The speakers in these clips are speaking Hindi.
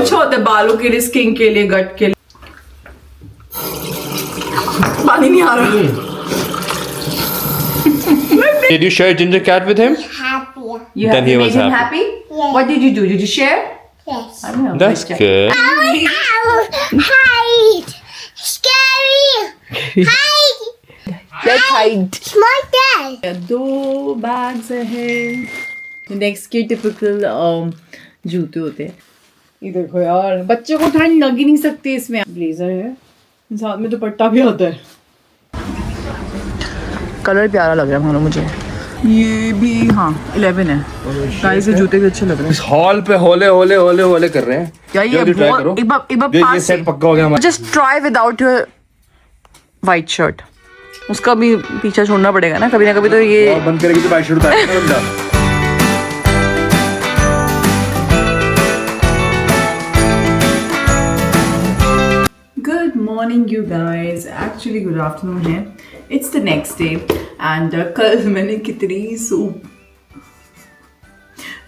अच्छा होता है बालों के लिए, स्किन के लिए, गट के लिए। पानी नहीं आ रहा। Did you share ginger cat with him? Happy. You Then have he made was him happy. happy? Yes. What did you do? Did you share? Yes. I don't know. That's good. Hide. Scary. Hide. Let's hide. It's my dad. 2 bags ahead. Next के typical जूते होते हैं। ये देखो यार, बच्चे को ठंड लग ही नहीं सकती इसमें। ब्लेजर है, साथ में दुपट्टा भी आता है। कलर प्यारा लग रहा है मानो मुझे। ये भी हाँ 11 है। गाइस ये जूते भी अच्छे लग रहे हैं। इस हॉल पे होले कर रहे हैं। क्या ये जल्दी try बहुत करो। एक बार ये पास सेट पक्का हो गया हमारा। Just try without your white shirt. उसका भी पीछा छोड़ना पड़ेगा ना कभी तो ये। और बंद करेगी तो वाइट शर्ट उतारेगा बंदा। Good morning you guys. Actually good afternoon है। It's the next day and कल मैंने कितनी सूप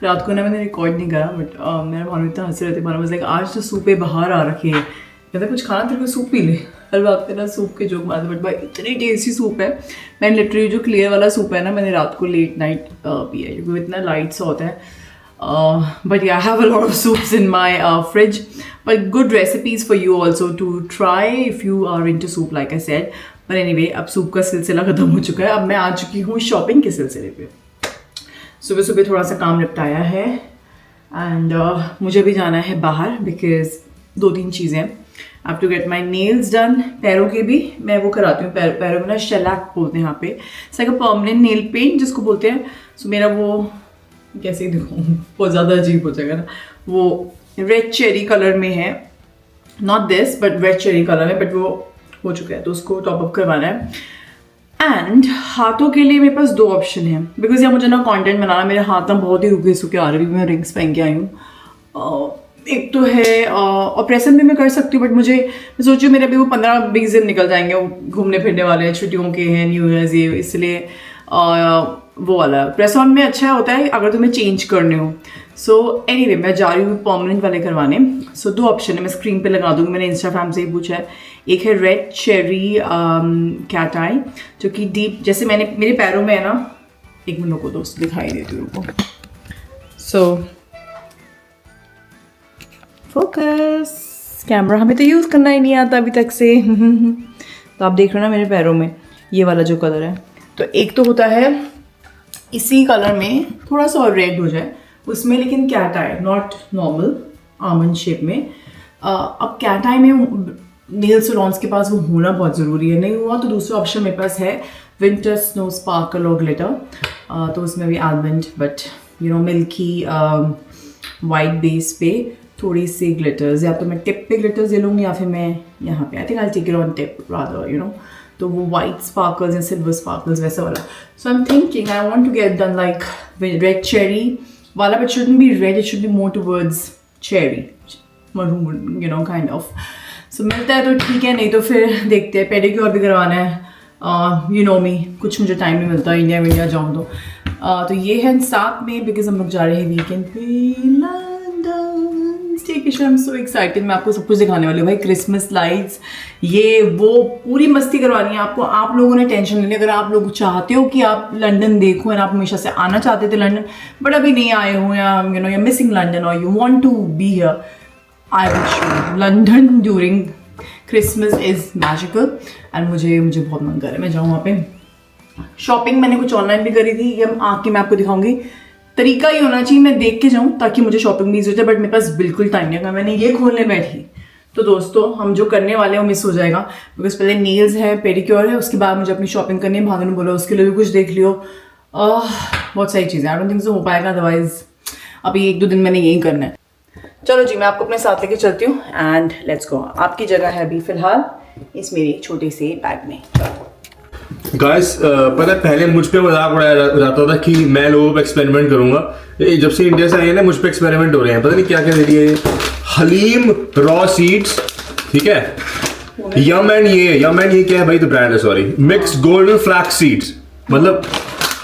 रात को ना मैंने रिकॉर्ड नहीं करा बट मेरा भानु इतना हंस रहे थे। भानु लाइक आज तो सूपे बाहर आ रखी है, कहते कुछ खाना तेरे को सूप पी ले। हर वक्त ना सूप के जोक मारते बट भाई इतनी टेस्टी सूप है। मैंने लिटरली जो क्लियर वाला सूप है ना मैंने रात को लेट नाइट पिया है क्योंकि इतना लाइट सा होता है। But yeah, I have a lot of soups in my fridge, but good recipes for you also to try if you are into soup like I said. But anyway, अब सूप का सिलसिला खत्म हो चुका है। अब मैं आ चुकी हूँ शॉपिंग के सिलसिले पे। सुबह सुबह थोड़ा सा काम निपटाया है एंड मुझे भी जाना है बाहर बिकॉज 2-3 चीज़ें। I have to get my nails done. पैरों के भी मैं वो कराती हूँ। पैरों में ना शेलैक बोलते हैं यहाँ पे। It's like a permanent nail paint जिसको बोलते हैं। सो मेरा वो कैसे दिखाऊँ, बहुत ज़्यादा अजीब हो जाएगा ना। वो रेड चेरी कलर में है, not this but red cherry colour में, बट वो हो चुका है तो उसको टॉप अप करवाना है। एंड हाथों के लिए मेरे पास 2 ऑप्शन हैं बिकॉज यार मुझे ना कंटेंट बनाना, मेरे हाथ ना बहुत ही रुके सूखे आ रहे हैं। मैं रिंग्स पहन के आई हूँ। एक तो है ऑपरेशन भी मैं कर सकती हूँ बट मैं सोचूँ मेरे अभी वो 15-20 दिन निकल जाएंगे। वो घूमने फिरने वाले हैं, छुट्टियों के हैं, न्यू ईयर्स ये, इसलिए वो वाला प्रेस ऑन में अच्छा होता है अगर तुम्हें चेंज करने हो। सो एनीवे मैं जा रही हूँ परमानेंट वाले करवाने। सो 2 ऑप्शन है, मैं स्क्रीन पे लगा दूँगी। मैंने इंस्टाग्राम से ही पूछा है। एक है रेड चेरी कैट आई जो कि डीप जैसे मेरे पैरों में है ना। एक मिनट को दोस्त दिखाई देती हूँ उनको। सो फोकस, कैमरा हमें तो यूज़ करना ही नहीं आता अभी तक से। तो आप देख रहे हो ना मेरे पैरों में ये वाला जो कलर है। तो एक तो होता है इसी कलर में थोड़ा सा और रेड हो जाए उसमें, लेकिन cat eye not normal almond shape में। अब कैट आई में नेल सैलून्स के पास वो होना बहुत ज़रूरी है। नहीं हुआ तो दूसरा ऑप्शन मेरे पास है विंटर स्नो स्पार्कल और ग्लिटर। तो उसमें भी almond but milky white base पे थोड़ी सी ग्लिटर्स, या तो मैं टिप पे ग्लिटर्स ले लूँगी या फिर मैं यहाँ पे I think I take it on tip rather तो वो वाइट स्पार्कल्स या सिल्वर स्पार्कल्स वैसा वाला। So I am thinking I want to get done like red cherry वाला but shouldn't be red, it should be more towards cherry maroon kind of. So मिलता है तो ठीक है, नहीं तो फिर देखते हैं। पेडिक्योर भी करवाना है मी, कुछ मुझे टाइम नहीं मिलता इंडिया जाऊँ तो ये है साथ में बिकॉज हम लोग जा रहे हैं वीकेंड पे London staycation. I am so excited. मैं आपको सब कुछ दिखाने वाली हूँ भाई, क्रिसमस लाइट्स ये वो पूरी मस्ती करवानी है आपको। आप लोगों ने टेंशन नहीं ली। अगर आप लोग चाहते हो कि आप लंदन देखो और आप हमेशा से आना चाहते थे लंदन बट अभी नहीं आए हो या you're मिसिंग लंदन और you want to be here, I will show London during Christmas is magical and मुझे बहुत मन कर रहा है मैं जाऊँ वहाँ पे। शॉपिंग मैंने कुछ ऑनलाइन भी करी थी, ये आके मैं आपको दिखाऊंगी। तरीका ये होना चाहिए मैं देख के जाऊँ ताकि मुझे शॉपिंग भी ईजी हो जाए, बट मेरे पास बिल्कुल टाइम नहीं है। मैंने ये खोलने बैठी तो दोस्तों हम जो करने वाले हैं वो मिस हो जाएगा बिकॉज पहले नेल्स है, पेडिक्योर है, उसके बाद मुझे अपनी शॉपिंग करनी है। भानु ने बोला उसके लिए भी कुछ देख लियो। बहुत सारी चीज़ें आई डोंट थिंक सो हो पाएगा, अदरवाइज अभी 1-2 दिन मैंने यही करना है। चलो जी मैं आपको अपने साथ लेके चलती हूँ एंड लेट्स गो। आपकी जगह है अभी फिलहाल इस मेरे छोटे से बैग में। गाइस पता है पहले मुझ पे मजाक उड़ाया जाता था कि मैं लोगों पे एक्सपेरिमेंट करूंगा। जब से इंडिया से आए ना मुझ पे एक्सपेरिमेंट हो रहे हैं, पता नहीं क्या क्या दे दिए। हलीम रॉ सीड्स, ठीक है, यम एंड ये क्या है भाई, तो ब्रांड है sorry, mix golden flax seeds. मतलब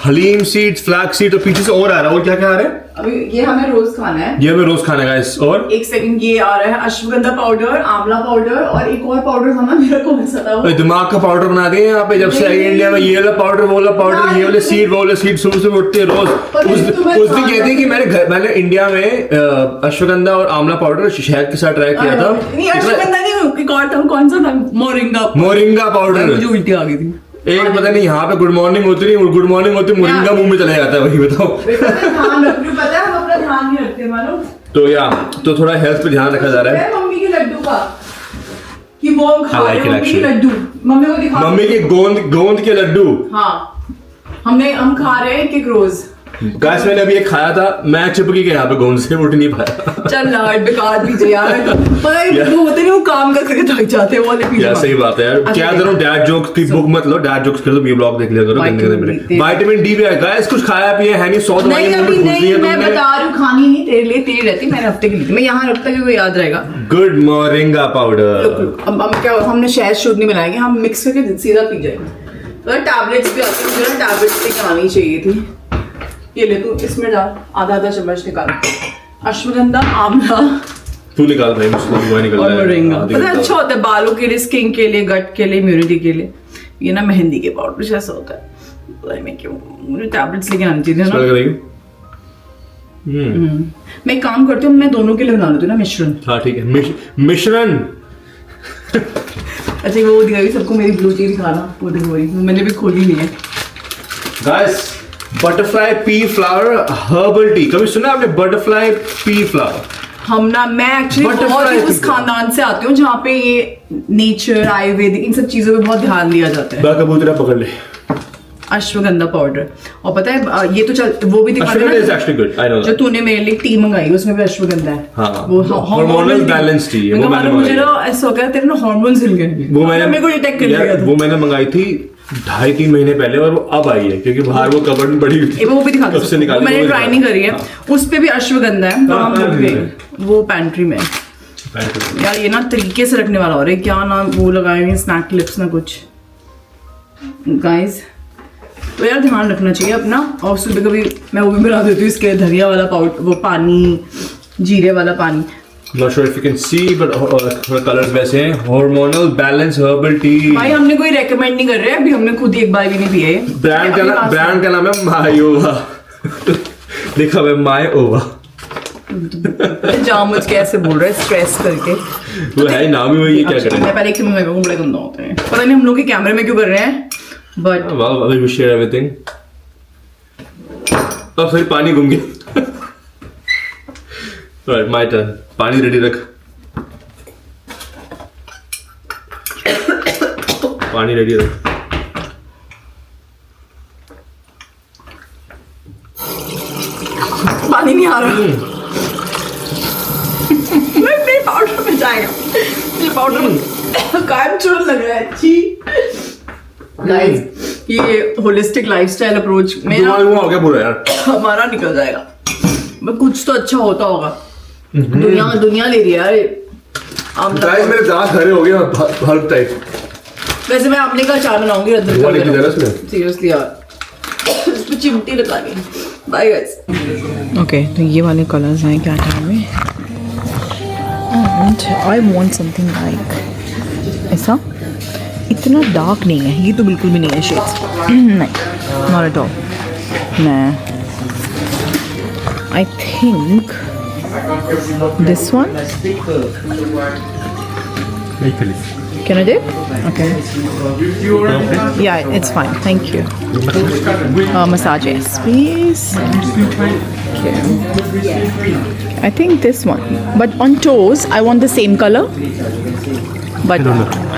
हलीम सीड्स, फ्लैक्स सीड और पीछे से और आ रहा है। और क्या क्या आ रहा है? अभी ये हमें रोज खाना है। ये हमें रोज खाना गाइस। और एक सेकंड, ये आ रहा है अश्वगंधा पाउडर, आंवला पाउडर और एक और पाउडर था ना, मेरा कौन सा था वो? दिमाग का पाउडर बना दिए यहाँ पे। जब से आई इंडिया में ये वाला पाउडर, वो वाला पाउडर, ये वाले सीड, वो वाले सीड सुबह से उठते हैं रोज। उस दिन कहते हैं कि मैंने इंडिया में अश्वगंधा और आंवला पाउडर शहद के साथ ट्राई किया था। नहीं अश्वगंधा नहीं, एक और था, कौन सा था? Moringa powder. मुझे उल्टी आ गई थी। एक पता नहीं यहाँ पे गुड मॉर्निंग होती नहीं, गुड मॉर्निंग होती मोरिंगा मुंह में चला जाता है। वही बताओ। ध्यान रख, पता है हम अपना ध्यान नहीं रखते मानो। तो थोड़ा हेल्थ पे ध्यान रखा जा रहा है। मम्मी के लड्डू का कि वो हम खा रहे हैं, मम्मी के actually. लड्डू मम्मी को दिखा। मम्मी के गोंद के लड्डू। हाँ हम खा रहे हैं एक रोज। गाइस मैंने अभी एक खाया था, मैं चिपकी गया यहाँ पे गोंद से, उठ नहीं पाया। चल यार बेकार पीछे यार, पता है वो होते नहीं, वो काम करके थक जाते हैं वो वाले पीछे। यार सही बात है यार। क्या करूं, डैड जोक्स की बुक मत लो, डैड जोक्स कर दो, ये ब्लॉग देख लिया करो। विटामिन डी भी है गाइस। कुछ खाया पिया है नहीं, 100 दवाई नहीं अभी नहीं, मैं बता रही हूँ खानी नहीं, तेरे लिए तेरी रहती, मैंने हफ्ते के लिए मैं यहाँ रखता कि वो याद रहेगा। Good moringa powder. अब क्या, हमने शहद शुद्ध नहीं बनाएंगे, हम मिक्स करके सीधा पी जाएंगे। तो टैबलेट्स भी आती है, मुझे ना टैबलेट्स लेके आनी चाहिए थी। ये ले तू, इसमें डाल आधा चम्मच निकाल। अश्वगंधा, आंवला तू निकाल भाई, मुझसे निकल और मोरिंगा। पता है अच्छा होता है बालों के लिए, स्किन के लिए, गट के लिए, इम्यूनिटी के लिए। ये ना मेहंदी के पाउडर जैसा होता है। पता नहीं मैं क्यों, मुझे टैबलेट्स लेके आनी चाहिए ना। मैं एक काम करती हूँ, मैं दोनों के लिए बना लेती हूँ ना मिश्रण। हाँ ठीक है, मिश्रण। अच्छा वो दिखाई सबको, मेरी ब्लू टी दिखाना, वो देखो मैंने भी खोली नहीं है। Guys butterfly P flower herbal tea, कभी सुना आपने बटरफ्लाई पी फ्लावर? हम ना, मैं एक्चुअली बहुत ही उस खानदान से आती हूँ जहाँ पे ये नेचर, आयुर्वेद, इन सब चीजों पे बहुत ध्यान दिया जाता है। कबूतरा पकड़ ले। अश्वगंधा पाउडर, और पता है ये तो चल वो भी दिखा ना, जो तूने मेरे लिए टी मंगाई उसमें भी अश्वगंधा है। हाँ, वो हार्मोनल बैलेंस टी है। वो मैंने मुझे ना ऐसा हो गया तेरे ना हार्मोन्स हिल गए। वो मैंने मेरे को डिटेक्ट कर लिया था। वो मैंने मंगाई थी 2.5-3 महीने पहले, और वो अब आई है क्योंकि बाहर वो कबर्ड में पड़ी हुई थी। वो भी दिखा दो, मैंने ट्राई नहीं करी है। उस पे भी अश्वगंधा है, तो हम रुक गए वो पैंट्री में। यार ये ना तरीके से रखने वाला हो रहा है, क्या नाम वो लगाए हैं, स्नैक क्लिप्स ना कुछ। गाइस तो यार ध्यान रखना चाहिए अपना। और सुबह कभी मैं वो भी बना देती हूँ इसके धनिया वाला पाउडर, वो पानी, जीरे वाला पानी। Not sure if you can see, but colours वैसे हैं। Hormonal balance herbal tea. भाई हमने कोई रेकमेंड नहीं कर रहे हैं, अभी हमने खुद ही एक बार भी नहीं पिया है। ब्रांड का नाम है मायोवा। लिखा हुआ है मायोवा। जामुन कैसे बोल रहे हैं स्ट्रेस करके, वो है नाम ही वही है, क्या करें। मैं पहले एक मेरे को बड़े गंदा होते हैं, पता नहीं हम लोग के कैमरे में क्यों कर रहे हैं, but well we share everything। अब फिर पानी घूम गया। Alright, my turn। पानी रेडी रख। पानी रेडी रख। पानी नहीं आ रहा। नहीं पाउडर में जाएगा, ये पाउडर कायम चोर लग रहा है। छी गाइस ये होलिस्टिक लाइफस्टाइल अप्रोच में ना हो गया पूरा यार, हमारा निकल जाएगा। बट कुछ तो अच्छा होता होगा। दुनिया ले रही है यार। गाइस मेरे दांत हरे हो गए हल्क टाइप। वैसे मैं आमले का अचार बनाऊंगी सीरियसली यार, इस पे चिमटी लगानी। Bye guys. ओके तो ये वाले कलर्स हैं क्या टाइम में, and I want something like ऐसा, इतना डार्क नहीं है ये तो बिल्कुल भी नहीं है शेड्स, नहीं नॉट एट ऑल। मैं I think this one, can I dip? Okay, yeah it's fine, thank you. Massage yes please. Okay, I think this one, but on toes I want the same color, but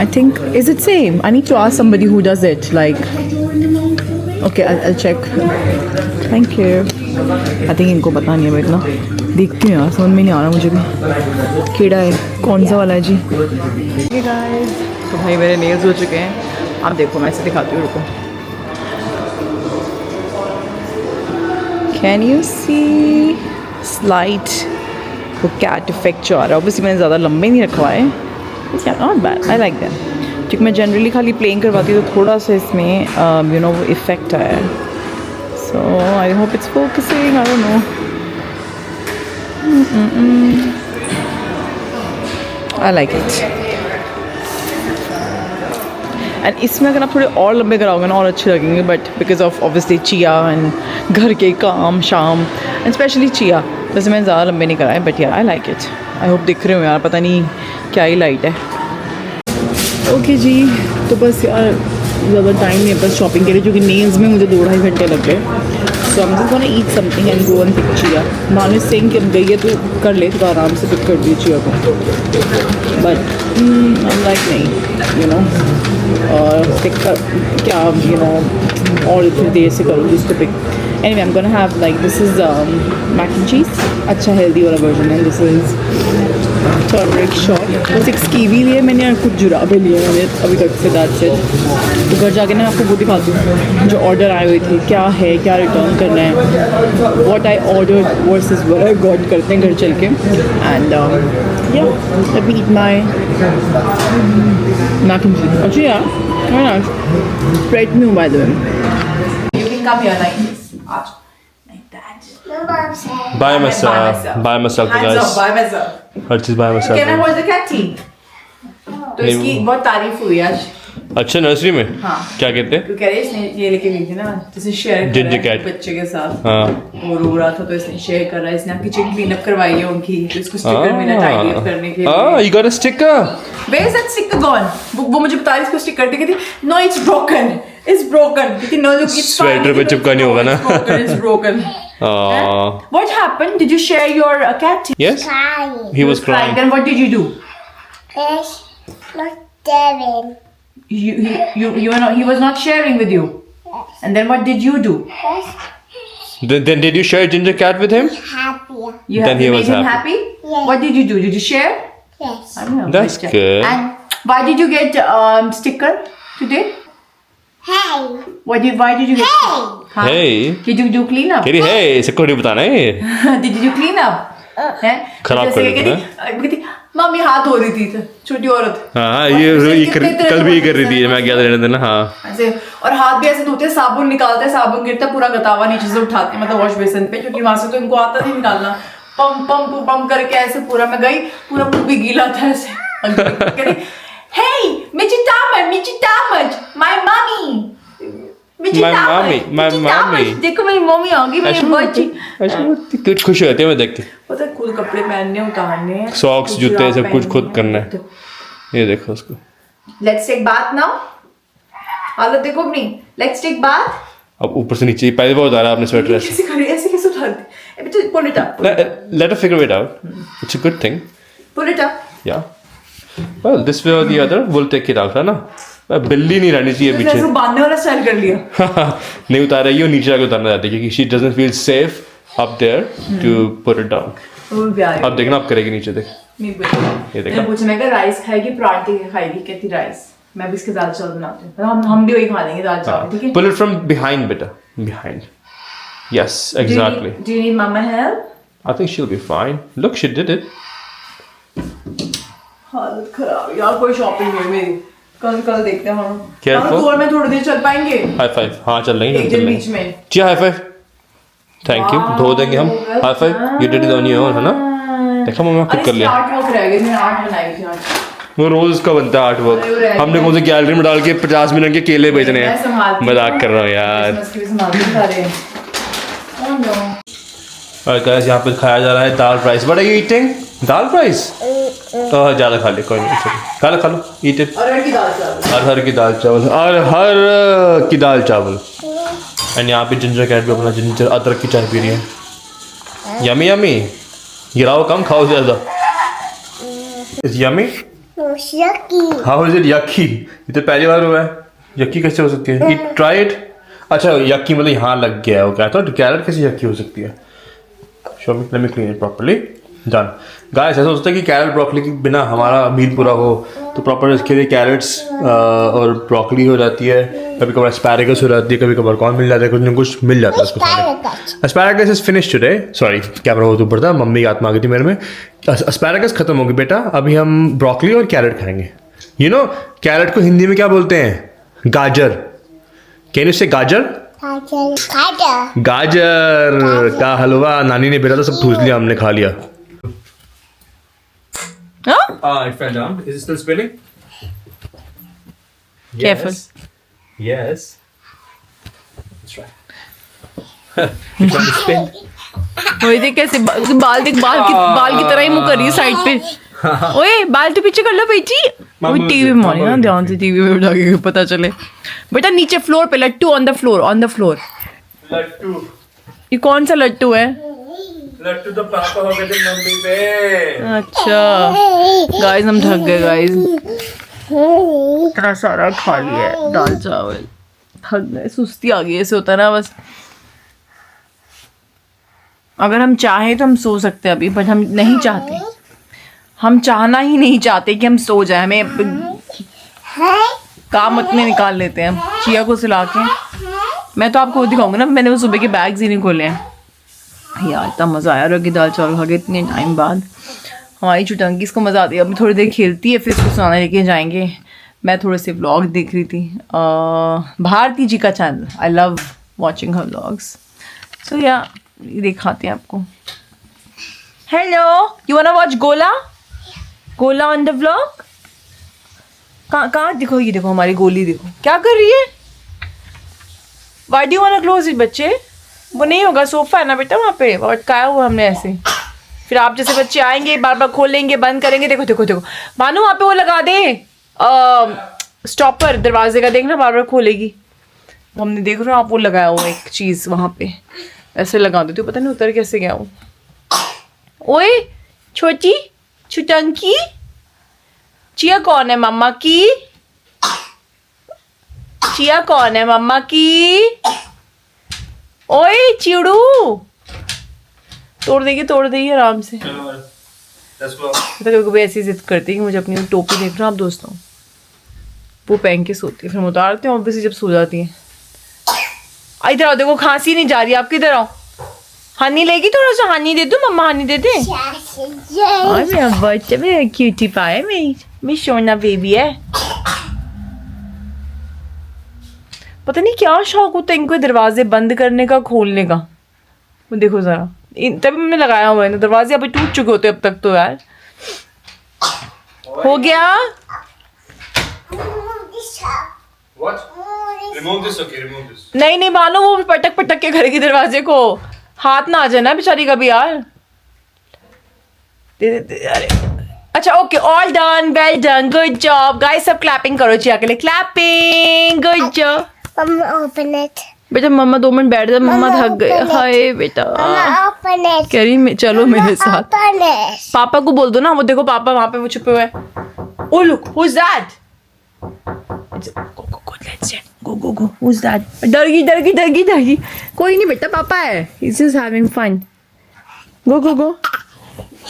I think is it same? I need to ask somebody who does it, like okay I'll check, thank you. I think इनको पता नहीं है इतना, देखती हूँ यार समझ में नहीं आ रहा मुझे भी कीड़ा है कौन सा वाला है जी। Hey guys, तो भाई मेरे नेल्स हो चुके हैं, आप देखो मैं इसे दिखाती हूँ, रुको। Can you see slight वो कैट इफेक्ट जो आ रहा है, ऑब्वियसली मैंने ज़्यादा लंबे नहीं रखवा है, not bad, I like them. क्योंकि मैं जनरली खाली प्लेइंग करवाती हूँ तो थोड़ा सा इसमें यू नो वो इफेक्ट आया है, So I hope it's focusing. I don't know. I like it. And इसमें अगर आप थोड़े और लंबे कराओगे ना और अच्छे लगेंगे, but because of obviously chia and घर के काम शाम एंड स्पेशली चिया, वैसे मैंने ज़्यादा लंबे नहीं कराए, बट यार I like it. I hope दिख रहे हो यार, पता नहीं क्या ही लाइट है. ओके जी, तो बस यार ज़्यादा टाइम नहीं है बस शॉपिंग के लिए, क्योंकि नेल्स में मुझे 2-2.5 घंटे लग गए. So I am just gonna eat something and go and pick Chiya. मानो सिंह कि अब गई है तो कर ले, तो आराम से पिक कर दी चिया को, बट आई एम लाइक नहीं, यू नो, और पिक कर क्या, यू नो, और इतनी देर से करूँगी उसको pick. Anyway I am gonna have like this is mac and cheese, अच्छा हेल्दी वाला वर्जन है. This is turmeric shot. बस एक कीवी लिए मैंने और कुछ जुराबे लिए मैंने अभी तक से. That's it. तो घर जाके ना आपको वो दिखाती हूँ जो ऑर्डर आए हुए थे, क्या है, क्या रिटर्न करना है, what I order versus what I got, करते हैं घर चल के. And yeah let me eat my mac and cheese. अच्छा यार स्प्रेड में हूँ by the way. You can come here like this. आज like that. My mom said. By myself, Hands guys. up, by myself. हर चीज by myself. Can I hold the cat tea? तो इसकी बहुत तारीफ हुई आज. अच्छा नर्सरी में. हाँ. क्या कहते हैं? तो कह रहे इसने ये लेके गई थी ना, जैसे शेयर कर Ginger रहा है cat. बच्चे के साथ. हाँ. वो रो रहा था तो इसने शेयर कर रहा है. इसने किचन क्लीन अप करवाई है उनकी, तो इसको स्टिकर मिला टाइडी अप करने के लिए. You got a sticker. Where is that sticker gone? वो मुझे बता रही इसको स्टिकर दे थी. No, it's broken. It's broken. कहती no, look, it's fine. Sweater पे चिपका नहीं होगा ना. It's broken. It's broken. What happened? Did you share your cat tea? Yes. Crying. He was crying. Then what did you do? Yes. Not Devin. You were not, he was not sharing with you. And then what did you do? Yes. Then did you share Ginger Cat with him? Happy. You Then he made was him happy. happy? Yeah. What did you do? Did you share? Yes. I don't know. That's Let's check. good. And why did you get sticker today? Hey. Why did you get? Hey. हाँ. Hey. Did you do clean up? कह रही है इसको नहीं बताना है. Did you clean up? हैं? खराब जैसे कर देते कहती मम्मी हाथ धो रही थी छोटी औरत. हाँ ये कल भी कर रही थी. मैं क्या रहने देना. हाँ ऐसे. और हाथ भी ऐसे धोते, साबुन निकालते, साबुन गिरता पूरा गतावा नीचे से उठाते, मतलब वॉश बेसिन पे, क्योंकि वहां से तो इनको आता नहीं निकालना. पम करके ऐसे पूरा. मैं गई पूरा मुंह भी गीला था ऐसे. Hey, Michi Tamaj, my mommy. My mommy. देखो मेरी मम्मी आ गई, मेरी बच्ची. कुछ खुश होते हैं मैं देख के. पता है खुद कपड़े पहनने उतारने, सॉक्स जूते सब कुछ खुद करना है. ये देखो उसको. Let's take bath now. हालत देखो अपनी. Let's take bath. अब ऊपर से नीचे पहले बार उतारा आपने स्वेटर ऐसे. कैसे खड़ी, ऐसे कैसे उतारती? बेटा pull it up. Let her figure it out. It's a good thing. Pull it up. Yeah. Well, this way or the other, we'll take it out, है ना? बिल्ली नहीं रहनी चाहिए तुमने पीछे. ऐसे बांधने वाला स्टाइल कर लिया. नहीं उतार रही हो, नीचे जाके उतारना चाहती है क्योंकि she doesn't feel safe up there to put it down. वो भी प्यारी. अब देखना अब करेगी नीचे देख. नहीं बेटा. ये देखा. मैंने पूछा, मैं कहा राइस खाएगी, पराठे खाएगी, कहती राइस. मैं भी इसके दाल चावल बनाती हूँ. हम भी वही खा लेंगे दाल चावल, ठीक है? Pull it from behind, बेटा. Behind. Yes, exactly. Do you need mama help? I think she'll be fine. Look, she did it. हालत खराब यार, कोई शॉपिंग नहीं मेरी. कल देखते हैं हम. Careful. हम टूर में थोड़ी देर चल पाएंगे. High five. हाँ चल लेंगे. एक चल दिन लेंगे. बीच में. जी हाई फाइव. Thank you. धो देंगे हम. High five. You did it on your own, है ना? देखा मम्मी खुद कर लिया. आर्ट वर्क रह गए, मैंने आर्ट बनाई थी आज. वो रोज का बनता है आर्ट वर्क. हमने कौन से गैलरी में डाल के 50 मिनट के केले बेचने मैं हैं. संभालती हूँ. मजाक कर रहा हूँ यार. क्रिसमस के भी संभालती हूँ सारे. Oh no. और गाइस यहाँ पे खाया जा रहा है दाल fries. What are you eating? दाल फ्राइज. ज़्यादा खा ले कोई नहीं. खा लो. Eat it. अरहर की दाल चावल. अरहर की दाल चावल. अरहर की दाल चावल. एंड यहाँ पे जिंजर कैट भी अपना जिंजर अदरक की चाय पी रही है. Yummy yummy. गिराओ कम, खाओ ज़्यादा. It's yummy? No, yucky. How is it yucky? ये तो पहली बार हुआ है. यक्की कैसे हो सकती है? Eat, try it. अच्छा यक्की मतलब यहाँ लग गया है. वो क्या था? कैरेट कैसे यक्की हो सकती है? Show me, let me clean it properly. Done. Guys ऐसा होता है कि कैरेट ब्रोकली के बिना हमारा मील पूरा हो तो प्रॉपर इसके लिए कैरेट्स और ब्रोकली हो जाती है. कभी कभार एस्पैरागस हो जाती है, कभी कभार कौन मिल जाता है, कुछ ना कुछ मिल जाता है उसको. Asparagus is finish today. Sorry camera बहुत ऊपर था, मम्मी की आत्मा आ गई थी मेरे में. एस्पैरागस खत्म हो गई बेटा. अभी हम ब्रोकली और कैरेट खाएंगे. यू नो कैरेट को हिंदी में क्या बोलते हैं? गाजर. कैन यू से गाजर? Gajar. गाजर का हलवा नानी ने भेजा था, सब ठूस लिया हमने, खा लिया। हाँ? It fell down. Is it still spinning? Careful. Yes. Let's try. It's on the spin. वही देख कैसे बाल की तरह ही मुँह कर रही है साइड पे। ओए बाल तो पीछे कर लो बेटी। वो टीवी में मारी ना, ध्यान से टीवी में उठा के पता चले। बेटा नीचे फ्लोर पे लट्टू, ऑन द फ्लोर। लट्टू। ये कौन सा लट्टू है? लट्टू तो पापा हो गए थे मम्मी पे। अच्छा गाइस हम थक गए गाइस, इतना सारा खा लिया है दाल चावल, थक गए, सुस्ती आ गई। ऐसे होता है ना बस। अगर हम चाहें तो हम सो सकते हैं अभी, बट हम नहीं चाहते, हम चाहना ही नहीं चाहते कि हम सो जाए। हमें काम अपने निकाल लेते हैं हम चिया को सिला के। मैं तो आपको वो दिखाऊंगा ना, मैंने वो सुबह के बैग्स ही नहीं खोले हैं यार। इतना मज़ा आया रोगी दाल चावल खा के इतने टाइम बाद। हमारी चुटंकी इसको मज़ा आती है, अभी थोड़ी देर खेलती है, फिर इसको सोने लेके जाएंगे। मैं थोड़े से व्लॉग देख रही थी, भारती जी का channel, I love watching her vlogs. So yeah दिखाते हैं आपको। Hello, you wanna watch gola on the vlog? कहाँ देखो, ये देखो हमारी गोली, देखो क्या कर रही है। Why do you वांना close it बच्चे? वो नहीं होगा, सोफा है ना बेटा वहाँ पे, अटकाया हुआ हमने ऐसे। फिर आप जैसे बच्चे आएंगे बार बार खोलेंगे बंद करेंगे। देखो मानो वहाँ पे वो लगा दे स्टॉपर दरवाजे का, देखना बार बार खोलेगी। हमने देख रहे हो आप वो लगाया हुआ एक चीज़ वहाँ पे, ऐसे लगा देती हूँ, पता नहीं उतर कैसे गया वो। ओए छोटी चुटंकी, चिया कौन है मम्मा की? चिया कौन है मम्मा की? ओए चिड़ू, तोड़ देगी आराम से। तो ऐसी जिद करती है कि मुझे अपनी टोपी देख रहा आप दोस्तों, वो पहन के सोती है, फिर हम उतारते हैं ऑब्वियसली जब सो जाती है। इधर आओ, देखो खांसी नहीं जा रही, आप किधर आओ। हनी लेगी, थोड़ा सा हनी दे दो, मम्मा हनी दे दे। मेरा बच्चा, मेरा क्यूटी पाया, मेरी सोना बेबी है। पता नहीं क्या शौक होता है इनको दरवाजे बंद करने का, खोलने का। वो देखो जरा, तभी मैंने लगाया हुआ है, दरवाजे अभी टूट चुके होते अब तक तो यार। हो गया। नहीं मानो, वो पटक के घर के दरवाजे को हाथ ना आ जाए ना बेचारी का भी यार। दे अरे अच्छा okay, all done, well done, good job guys. सब क्लैपिंग करो चिया के लिए, clapping, good job. Mama, open it. बेटा मम्मा 2 मिनट बैठ जा, मम्मा थक गए। हाय बेटा, Mama, open it. कह रही चलो मेरे साथ। Open it. पापा को बोल दो ना, वो देखो पापा वहां पे वो छुपे हुए हैं। Oh look, who's that? Go, let's check. Go. Who's that? डर गई। कोई नहीं बेटा, पापा है। He's just having fun. Go.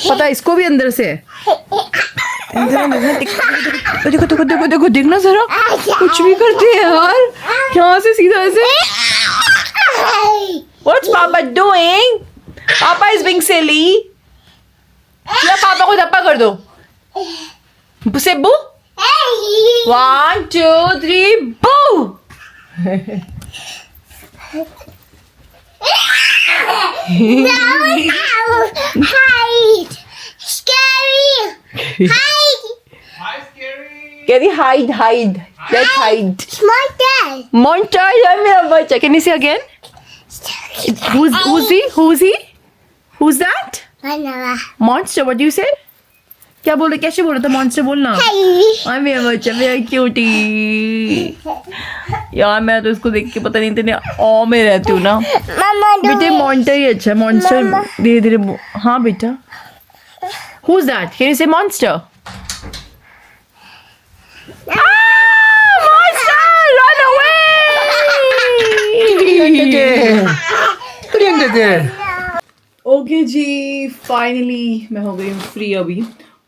पता है इसको भी अंदर से है। देखो देखना जरा, कुछ भी करते हैं यार, यहाँ से सीधा ऐसे। What's Papa doing? Papa is being silly. या पापा को धप्पा कर दो। सेब्बू, 1 2 3 बू। Hide. Scary. Hide. कह रही hide, let's hide. Monster. Monster है मेरा बच्चा। Can you say again? Who's he? Who's that? Vanilla. Monster. What do you say? क्या बोल रहे, कैसे बोल रहे थे? मॉन्स्टर बोलना। Hey. मेरा बच्चा, मेरा क्यूटी यार। मैं तो इसको देख के पता नहीं इतने ऑ में रहती हूँ ना। Mama, do बेटे it. मॉन्स्टर ही अच्छा है, मॉन्स्टर धीरे हाँ बेटा। Who's that? Can you say monster? Monster! Run away! Okay जी, फाइनली मैं हो गई हूँ फ्री। अभी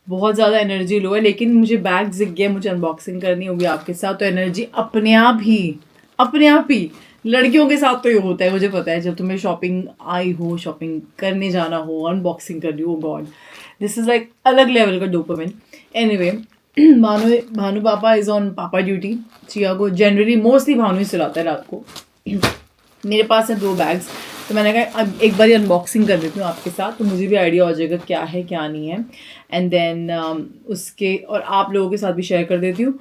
बहुत ज़्यादा एनर्जी लो है, लेकिन मुझे बैग दिख गया, मुझे अनबॉक्सिंग करनी होगी आपके साथ, तो एनर्जी अपने आप ही लड़कियों के साथ तो ये होता है, मुझे पता है। जब तुम्हें शॉपिंग करने जाना हो, अनबॉक्सिंग करनी हो, गॉड दिस इज़ लाइक अलग लेवल का डोपामिन। एनीवे, भानु पापा इज़ ऑन पापा ड्यूटी। चिया को जनरली मोस्टली भानु ही सुलाता है रात को, मेरे पास है 2 बैग्स, तो मैंने कहा अब एक बार अनबॉक्सिंग कर देती हूँ आपके साथ, तो मुझे भी आइडिया हो जाएगा क्या है क्या नहीं है, एंड देन उसके और आप लोगों के साथ भी शेयर कर देती हूँ।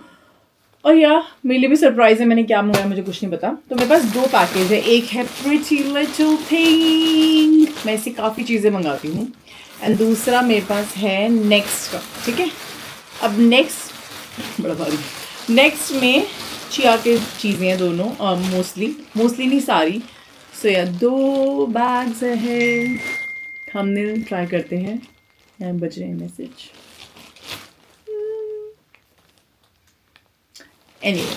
और या मेरे लिए भी सरप्राइज है, मैंने क्या मंगाया मुझे कुछ नहीं पता। तो मेरे पास 2 पैकेज है, एक है प्रिटी लिटिल थिंग, मैं इससे काफ़ी चीज़ें मंगाती हूँ, एंड दूसरा मेरे पास है नेक्स्ट का, ठीक है। अब नेक्स्ट बड़ा भारी, नेक्स्ट में चिया के चीज़ें हैं दोनों, मोस्टली नहीं सारी। सो या 2 बैग्स है, हमने ट्राई करते हैं। यहाँ बज रहे हैं मैसेज। एनीवे,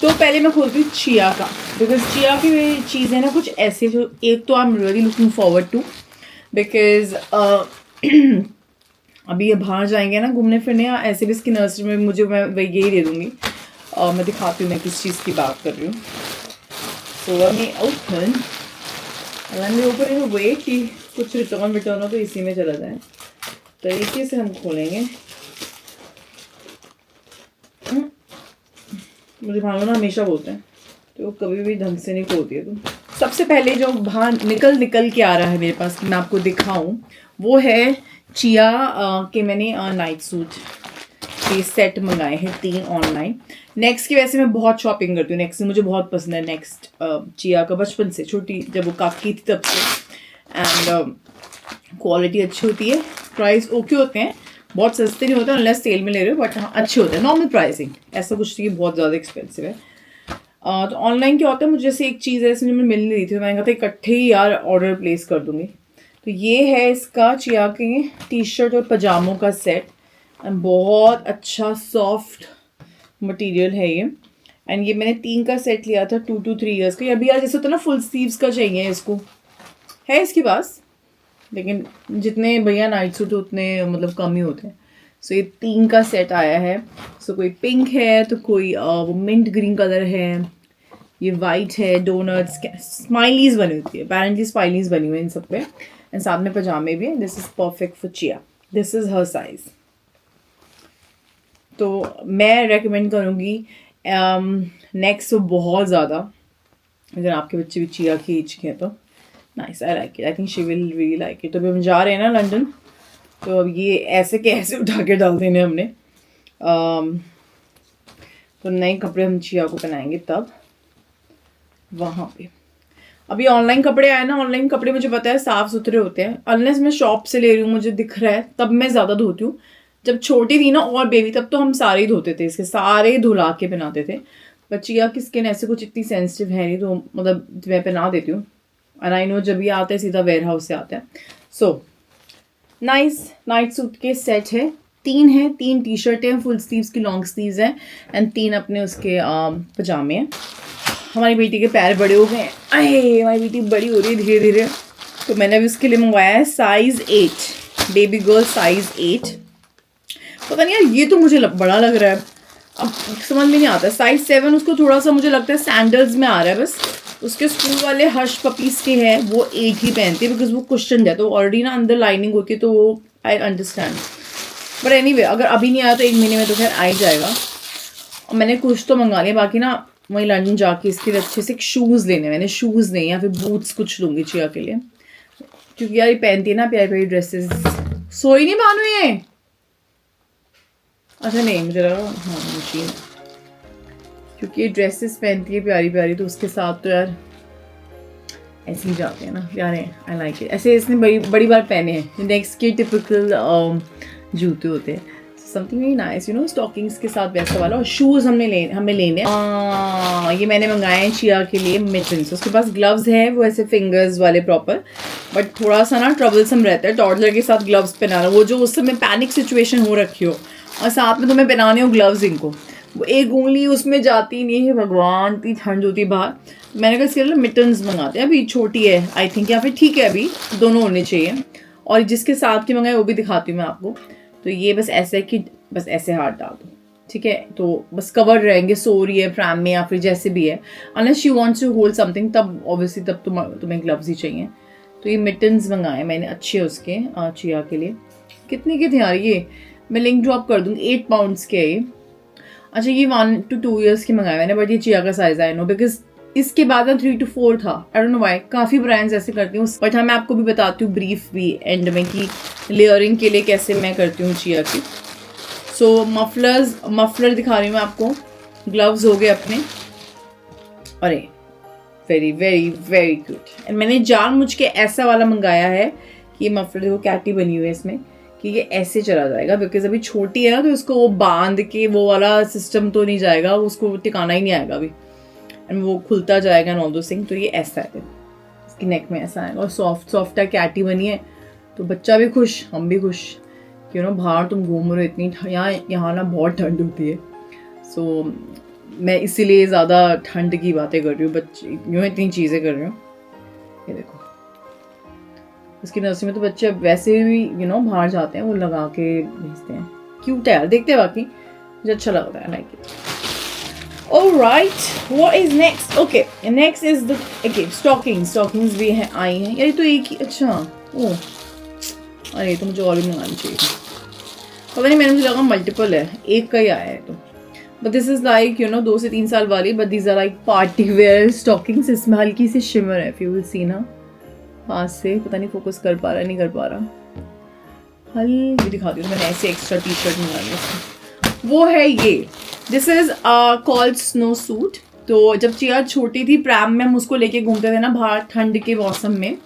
तो पहले मैं खोलती हूँ चिया का, बिकॉज चिया की चीज़ें ना कुछ ऐसे जो, एक तो I am really looking forward to, because अभी ये बाहर जाएंगे ना घूमने फिरने, या ऐसे भी इसकी नर्सरी में मुझे मैं यही दे दूँगी। मैं दिखाती हूँ मैं किस चीज़ की बात कर रही हूँ। सो ओपन इन वे कि कुछ रिटर्न हो तो इसी में चला जाए, तरीके से हम खोलेंगे। मुझे भावना हमेशा बोलते हैं तो कभी भी ढंग से नहीं खोलती है तुम। सबसे पहले जो बाहर निकल के आ रहा है मेरे पास कि मैं आपको दिखाऊं, वो है चिया के मैंने नाइट सूट के सेट मंगाए हैं 3 ऑनलाइन। नेक्स्ट की वैसे मैं बहुत शॉपिंग करती हूँ, नेक्स्ट मुझे बहुत पसंद है। नेक्स्ट चिया का बचपन से, छोटी जब वो काकी थी तब से, एंड क्वालिटी अच्छी होती है, प्राइस ओके होते हैं, बहुत सस्ते नहीं होते अनलेस सेल में ले रहे हो, बट हाँ अच्छे होते हैं, नॉर्मल प्राइसिंग, ऐसा कुछ नहीं बहुत ज़्यादा एक्सपेंसिव है। तो ऑनलाइन क्या होता है, मुझे जैसे एक चीज़ है इसमें जो मैं मिल नहीं रही थी, मैंने कहा था इकट्ठे ही यार ऑर्डर प्लेस कर दूँगी। तो ये है इसका चिया के टी शर्ट और पजामों का सेट, एंड बहुत अच्छा सॉफ्ट मटेरियल है ये, एंड ये मैंने 3 का सेट लिया था 2 to 3 ईयर्स का। अभी यार जैसे होता है ना फुल स्लीव्स का चाहिए इसको, है इसके पास, लेकिन जितने भैया नाइट सूट उतने मतलब कम ही होते हैं। सो ये 3 का सेट आया है। सो कोई पिंक है, तो कोई वो मिंट ग्रीन कलर है, ये वाइट है, डोनट्स, स्माइलीज बनी होती है, अपेरेंटली स्माइलीज बनी हुई है इन सब पे, एंड साथ में पजामे भी हैं। This is perfect for chia, this is her size. तो मैं रेकमेंड करूँगी नेक्स्ट तो बहुत ज़्यादा, अगर आपके बच्चे भी चिया की एज के हैं तो nice, I like it, I think she will really like it. तो अभी हम जा रहे हैं ना लंदन, तो अब ये ऐसे के ऐसे उठा के डाल देने हमने। तो नए कपड़े हम चिया को पहनाएंगे तब वहाँ पे। अभी ऑनलाइन कपड़े आए ना, ऑनलाइन कपड़े मुझे पता है साफ़ सुथरे होते हैं, अनलेस मैं शॉप से ले रही हूँ मुझे दिख रहा है तब मैं ज़्यादा धोती हूँ। जब छोटी थी ना और बेबी, तब तो हम सारे ही धोते थे, इसके सारे धुला के पहनाते थे। पर चिया की स्किन ऐसे कुछ इतनी सेंसिटिव है नहीं, तो मतलब मैं पहना देती हूँ। और आई नो जब ये आता है सीधा वेयर हाउस से आता है। सो नाइस नाइट सूट के सेट है, 3 है, 3 टी शर्टें हैं, फुल स्लीव्स की लॉन्ग स्लीव्स हैं, एंड 3 अपने उसके पजामे हैं। हमारी बेटी के पैर बड़े हो गए हैं, अरे हमारी बेटी बड़ी हो रही है धीरे धीरे, तो मैंने अभी उसके लिए मंगवाया है साइज़ 8, बेबी गर्ल साइज़ 8। पता नहीं यार ये तो मुझे बड़ा लग रहा है, अब समझ में नहीं आता। साइज़ 7 उसको थोड़ा सा मुझे लगता है सैंडल्स में आ रहा है बस। उसके स्कूल वाले हर्ष पपीज़ के हैं, वो 8 ही पहनते हैं बिकॉज वो कुशन है, तो ऑलरेडी ना अंदर लाइनिंग होती है, तो वो आई अंडरस्टैंड। बट एनीवे अगर अभी नहीं आया तो 1 महीने में तो खैर आ ही जाएगा। और मैंने कुछ तो मंगा लिया, बाकी ना वहीं लंदन जाके इसके लिए अच्छे से शूज़ लेने, मैंने शूज़ नहीं या फिर बूट्स कुछ लूँगी चिया के लिए, क्योंकि यार ये पहनती है ना प्यारी प्यारी ड्रेसेस। सोई नहीं मानू ये, अच्छा नहीं मुझे लगा हाँ मशीन, क्योंकि ये ड्रेसेस पहनती है प्यारी प्यारी, तो उसके साथ तो यार ऐसे ही जाते हैं ना प्यारे। आई लाइक इट, ऐसे इसने बड़ी बार पहने हैं। नेक्स्ट के टिपिकल जूते होते हैं, something very nice you know, stockings के साथ वैसा वाला। और शूज़ हमें लेने ये मैंने मंगाए हैं चिया के लिए मिटन्स। उसके पास ग्लव्स है, वो ऐसे फिंगर्स वाले प्रॉपर, बट थोड़ा सा ना ट्रबलसम रहता है टॉडलर के साथ ग्लव्स पहनाना, वो जो उस समय पैनिक सिचुएशन हो रखी हो और साथ में तुम्हें पहनाने हो ग्लव्स, इनको वो एक उंगली उसमें जाती नहीं है, भगवान इतनी ठंड होती है बाहर। मैंने कहा इसके लिए मिटन्स मंगाते हैं, अभी छोटी है आई थिंक, या फिर ठीक है अभी दोनों होने चाहिए। और जिसके साथ के मंगाए वो भी दिखाती हूँ मैं आपको। तो ये बस ऐसे कि बस ऐसे हाथ डाल दो, ठीक है, तो बस कवर रहेंगे, सो रही है प्रैम में या फिर जैसे भी है, unless she wants to hold something तब ऑब्वियसली तब तुम्हें ग्लव्स ही चाहिए। तो ये मिटन्स मंगाए मैंने, अच्छे उसके चिया के लिए। कितने के थे यार ये, मैं लिंक ड्रॉप कर दूँगी, 8 पाउंड्स के है ये। अच्छा ये 1 to 2 ईयर्स के मंगाए मैंने, बट ये चिया का साइज़ आई नो, बिकॉज इसके बाद 3 to 4 था। आई डोंट नो व्हाई, काफ़ी ब्रांड्स ऐसे करती हूँ, बट हाँ मैं आपको भी बताती हूँ ब्रीफ भी एंड में कि लेयरिंग के लिए कैसे मैं करती हूँ चिया की। सो मफलर दिखा रही हूँ मैं आपको। ग्लव्स हो गए अपने, अरे very very very cute. And मैंने जानबूझ के ऐसा वाला मंगाया है कि ये मफलर देखो कैटी बनी हुई है इसमें, कि ये ऐसे चला जाएगा, बिकॉज अभी छोटी है ना, तो इसको वो बांध के वो वाला सिस्टम तो नहीं जाएगा, उसको टिकाना ही नहीं आएगा अभी, एंड वो खुलता जाएगा एंड ऑल दोस थिंग्स। तो ये ऐसा है, इसकी नेक में ऐसा आएगा और सॉफ्ट सॉफ्ट है, कैटी बनी है, तो बच्चा भी खुश, हम भी खुश। क्यों ना बाहर तुम घूम रहे हो इतनी, यहाँ ना बहुत ठंड होती है। सो मैं इसीलिए ज़्यादा ठंड की बातें कर रही हूँ, बच्चे यूँ इतनी चीज़ें कर रही हूँ। ये देखो इसकी नर्सरी में तो बच्चे वैसे भी बाहर जाते हैं, वो लगा के भेजते हैं। क्यूट है यार, देखते हैं, बाकी मुझे अच्छा लगता है, like it. Alright, what is next? Okay, next is the stockings भी हैं, आई हैं यार। ये तो एक ही, अच्छा ओह अरे तो मुझे और भी मंगानी चाहिए, पता नहीं, मैंने मुझे लगा मल्टीपल है, एक का ही आया है। तो बट दिस इज लाइक 2 से 3 साल वाली, but these are like party wear stockings. इसमें हल्की सी शिमर है, इफ यू विल सी ना पास से, पता नहीं फोकस कर पा रहा नहीं कर पा रहा, हल्की दिखाती हूँ। मैंने ऐसे एक्स्ट्रा टी शर्ट मंगाई है, वो है ये, this is called snow suit. तो जब चिया छोटी थी प्रैम में हम उसको लेके घूमते थे ना बाहर ठंड के मौसम में,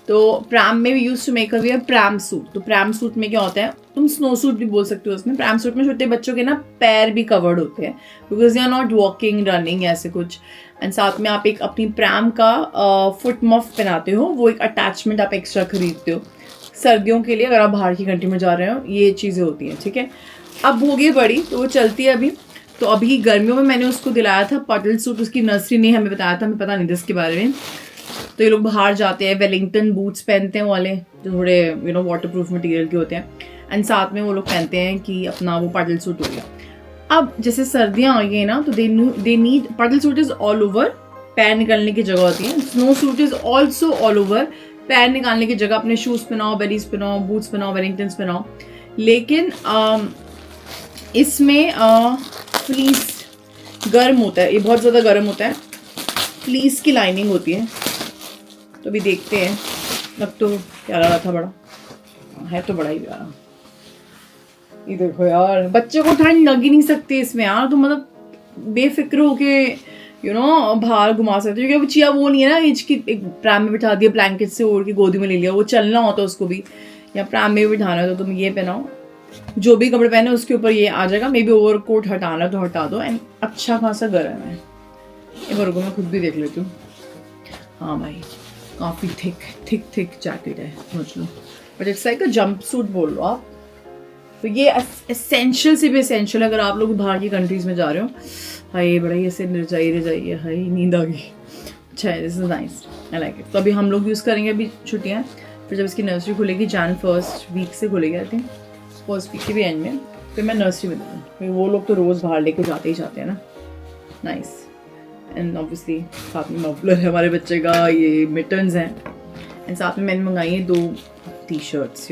तो प्रैम में we use to make a wear pram suit. तो प्रैम सूट में क्या होता है, तुम स्नो सूट भी बोल सकते हो उसमें। प्रैम सूट में छोटे बच्चों के ना पैर भी कवर्ड होते हैं, because they are not walking running ऐसे कुछ, एंड साथ में आप एक अपनी प्रैम का फुट मफ पहनाते हो, वो एक अटैचमेंट आप एक्स्ट्रा खरीदते हो सर्दियों के लिए, अगर आप बाहर की कंट्री में जा रहे हो, ये चीज़ें होती हैं, ठीक है। अब हो गई बड़ी तो वो चलती है अभी। तो अभी गर्मियों में मैंने उसको दिलाया था पटल सूट, उसकी नर्सरी ने हमें बताया था, हमें पता नहीं था इसके बारे में। तो ये लोग बाहर जाते हैं, वेलिंगटन बूट्स पहनते हैं वाले, जो थोड़े वाटर प्रूफ मटीरियल के होते हैं, एंड साथ में वो लोग पहनते हैं कि अपना वो पटल सूट हो गया। अब जैसे सर्दियाँ आ गई ना, तो दे नीड, पटल सूट इज ऑल ओवर, पैर निकालने की जगह होती है। Snow suit is also all over, पैर निकालने की जगह, अपने शूज़ पहनाओ, बेलीज पहनाओ, बूट्स पहनाओ, वेलिंगटन्स पहनाओ। लेकिन इसमें फ्लीस गर्म होता है, ये बहुत ज़्यादा गर्म होता है, फ्लीस की लाइनिंग होती है। तो अभी देखते हैं, अब तो प्यारा रहा था, बड़ा है तो बड़ा ही प्यारा। ये देखो यार, बच्चे को ठंड लग ही नहीं सकती इसमें यार, तो मतलब बेफिक्र होके बाहर घुमा सकते हो, क्योंकि चिया वो नहीं है ना एज की, एक प्रैम में बिठा दिया, ब्लैंकेट से ओढ़ के गोदी में ले लिया, वो चलना होता है उसको भी, या प्रैम में भी बिठाना है, तो तुम ये पहनाओ, जो भी कपड़े पहने उसके ऊपर ये आ जाएगा। मे बी ओवर कोट हटाना तो हटा दो, एंड अच्छा खासा गर्म है। एक बार मैं खुद भी देख लेती हूँ। हाँ भाई, काफ़ी थिक जैकेट है, समझ लो, but it's like a jumpsuit बोल लो आप। तो ये एसेंशियल से भी एसेंशियल, अगर आप लोग बाहर की कंट्रीज़ में जा रहे हो। हाय बड़ा ही ऐसे रजाई है, हाय नींद आ गई। अच्छा है, this is nice, I like it. तो अभी हम लोग यूज़ करेंगे अभी छुट्टियाँ, फिर जब इसकी नर्सरी खुलेगी, Jan 1st वीक से खुलेगी, आई थिंक 1st वीक के भी एंड में, फिर मैं नर्सरी में दूँ, क्योंकि वो लोग तो रोज़ बाहर लेके जाते ही जाते हैं ना। नाइस। एंड ऑब्वियसली साथ में मफलर है हमारे बच्चे का, ये मिटन्स हैं, एंड साथ में मैंने मंगाई है 2 टी शर्ट्स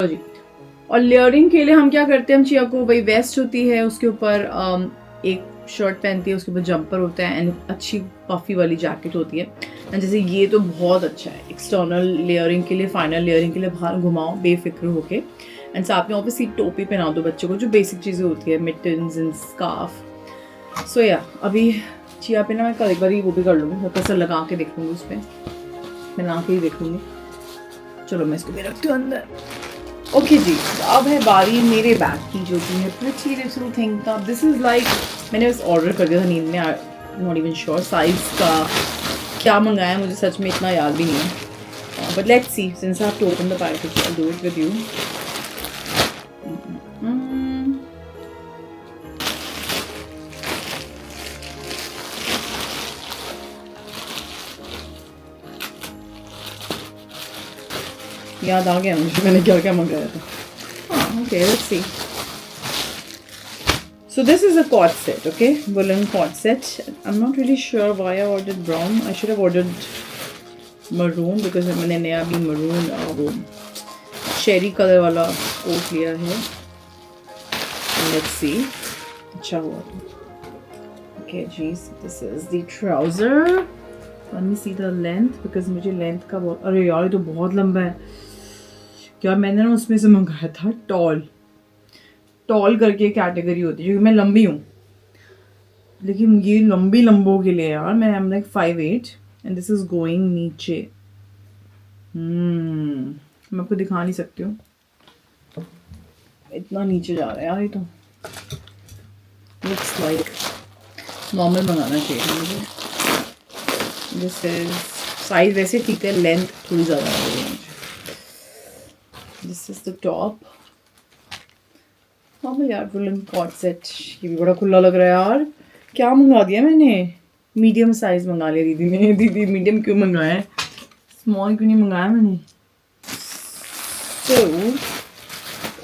जी। और लेयरिंग के लिए हम क्या करते हैं, हम चिया को वही वेस्ट होती है, उसके ऊपर एक शर्ट पहनती है, उसके ऊपर जंपर होता है, एंड अच्छी पफी वाली जैकेट होती है। एंड जैसे ये तो बहुत अच्छा है एक्सटर्नल लेयरिंग के लिए, फाइनल लेयरिंग के लिए, बाहर घुमाओ बेफिक्र होके, एंड साथ में ऑब्वियसली टोपी पहना दो बच्चों को, जो बेसिक चीज़ें होती है, मिटन्स एंड स्कार्फ। सो या अभी चिया पे ना मैं कल एक बार वो भी कर लूँगी, मैं पैसा लगा के देख लूँगी, उस पर मैं ला के ही देख लूँगी। चलो मैं इसको भी रखती हूँ अंदर। ओके जी, अब है बारी मेरे बैग की, जो कि है प्रिटी लिटिल थिंग का। दिस इज़ लाइक, मैंने बस ऑर्डर कर दिया था नींद में, नॉट इवन श्योर साइज़ का क्या मंगाया, मुझे सच में इतना याद भी नहीं है, but let's see, since I have to open the package, I do it with you. याद आ गया मुझे मैंने क्या क्या मंगाया था। हाँ okay, let's see. So this is a cord set, okay, woolen cord set. I'm not really sure why I ordered brown. I should have ordered maroon because मैंने नया भी maroon वो cherry color वाला कोट लिया है। Let's see, अच्छा हुआ। Okay, jeez, this is the trouser. Let me see the length because मुझे length का बहुत, अरे यार ये तो बहुत लंबा है यार। मैंने ना उसमें से मंगाया था टॉल करके कैटेगरी होती है, क्योंकि मैं लंबी हूँ, लेकिन ये लंबों के लिए यार मैं am like 5'8" and this is going नीचे। मैं आपको दिखा नहीं सकती हूँ, इतना नीचे जा रहा है यार ये तो। लुक्स लाइक नॉर्मल मंगाना चाहिए मुझे। दिस इज साइज वैसे ठीक है, लेंथ थोड़ी ज़्यादा आ रही है मुझे। This is the top normal यार, फुल कॉट सेट। ये भी बड़ा खुला लग रहा है यार। क्या मंगा दिया मैंने? मीडियम साइज मंगा लिया दीदी ने। दीदी मीडियम क्यों मंगाया है, स्मॉल क्यों नहीं मंगाया मैंने? सो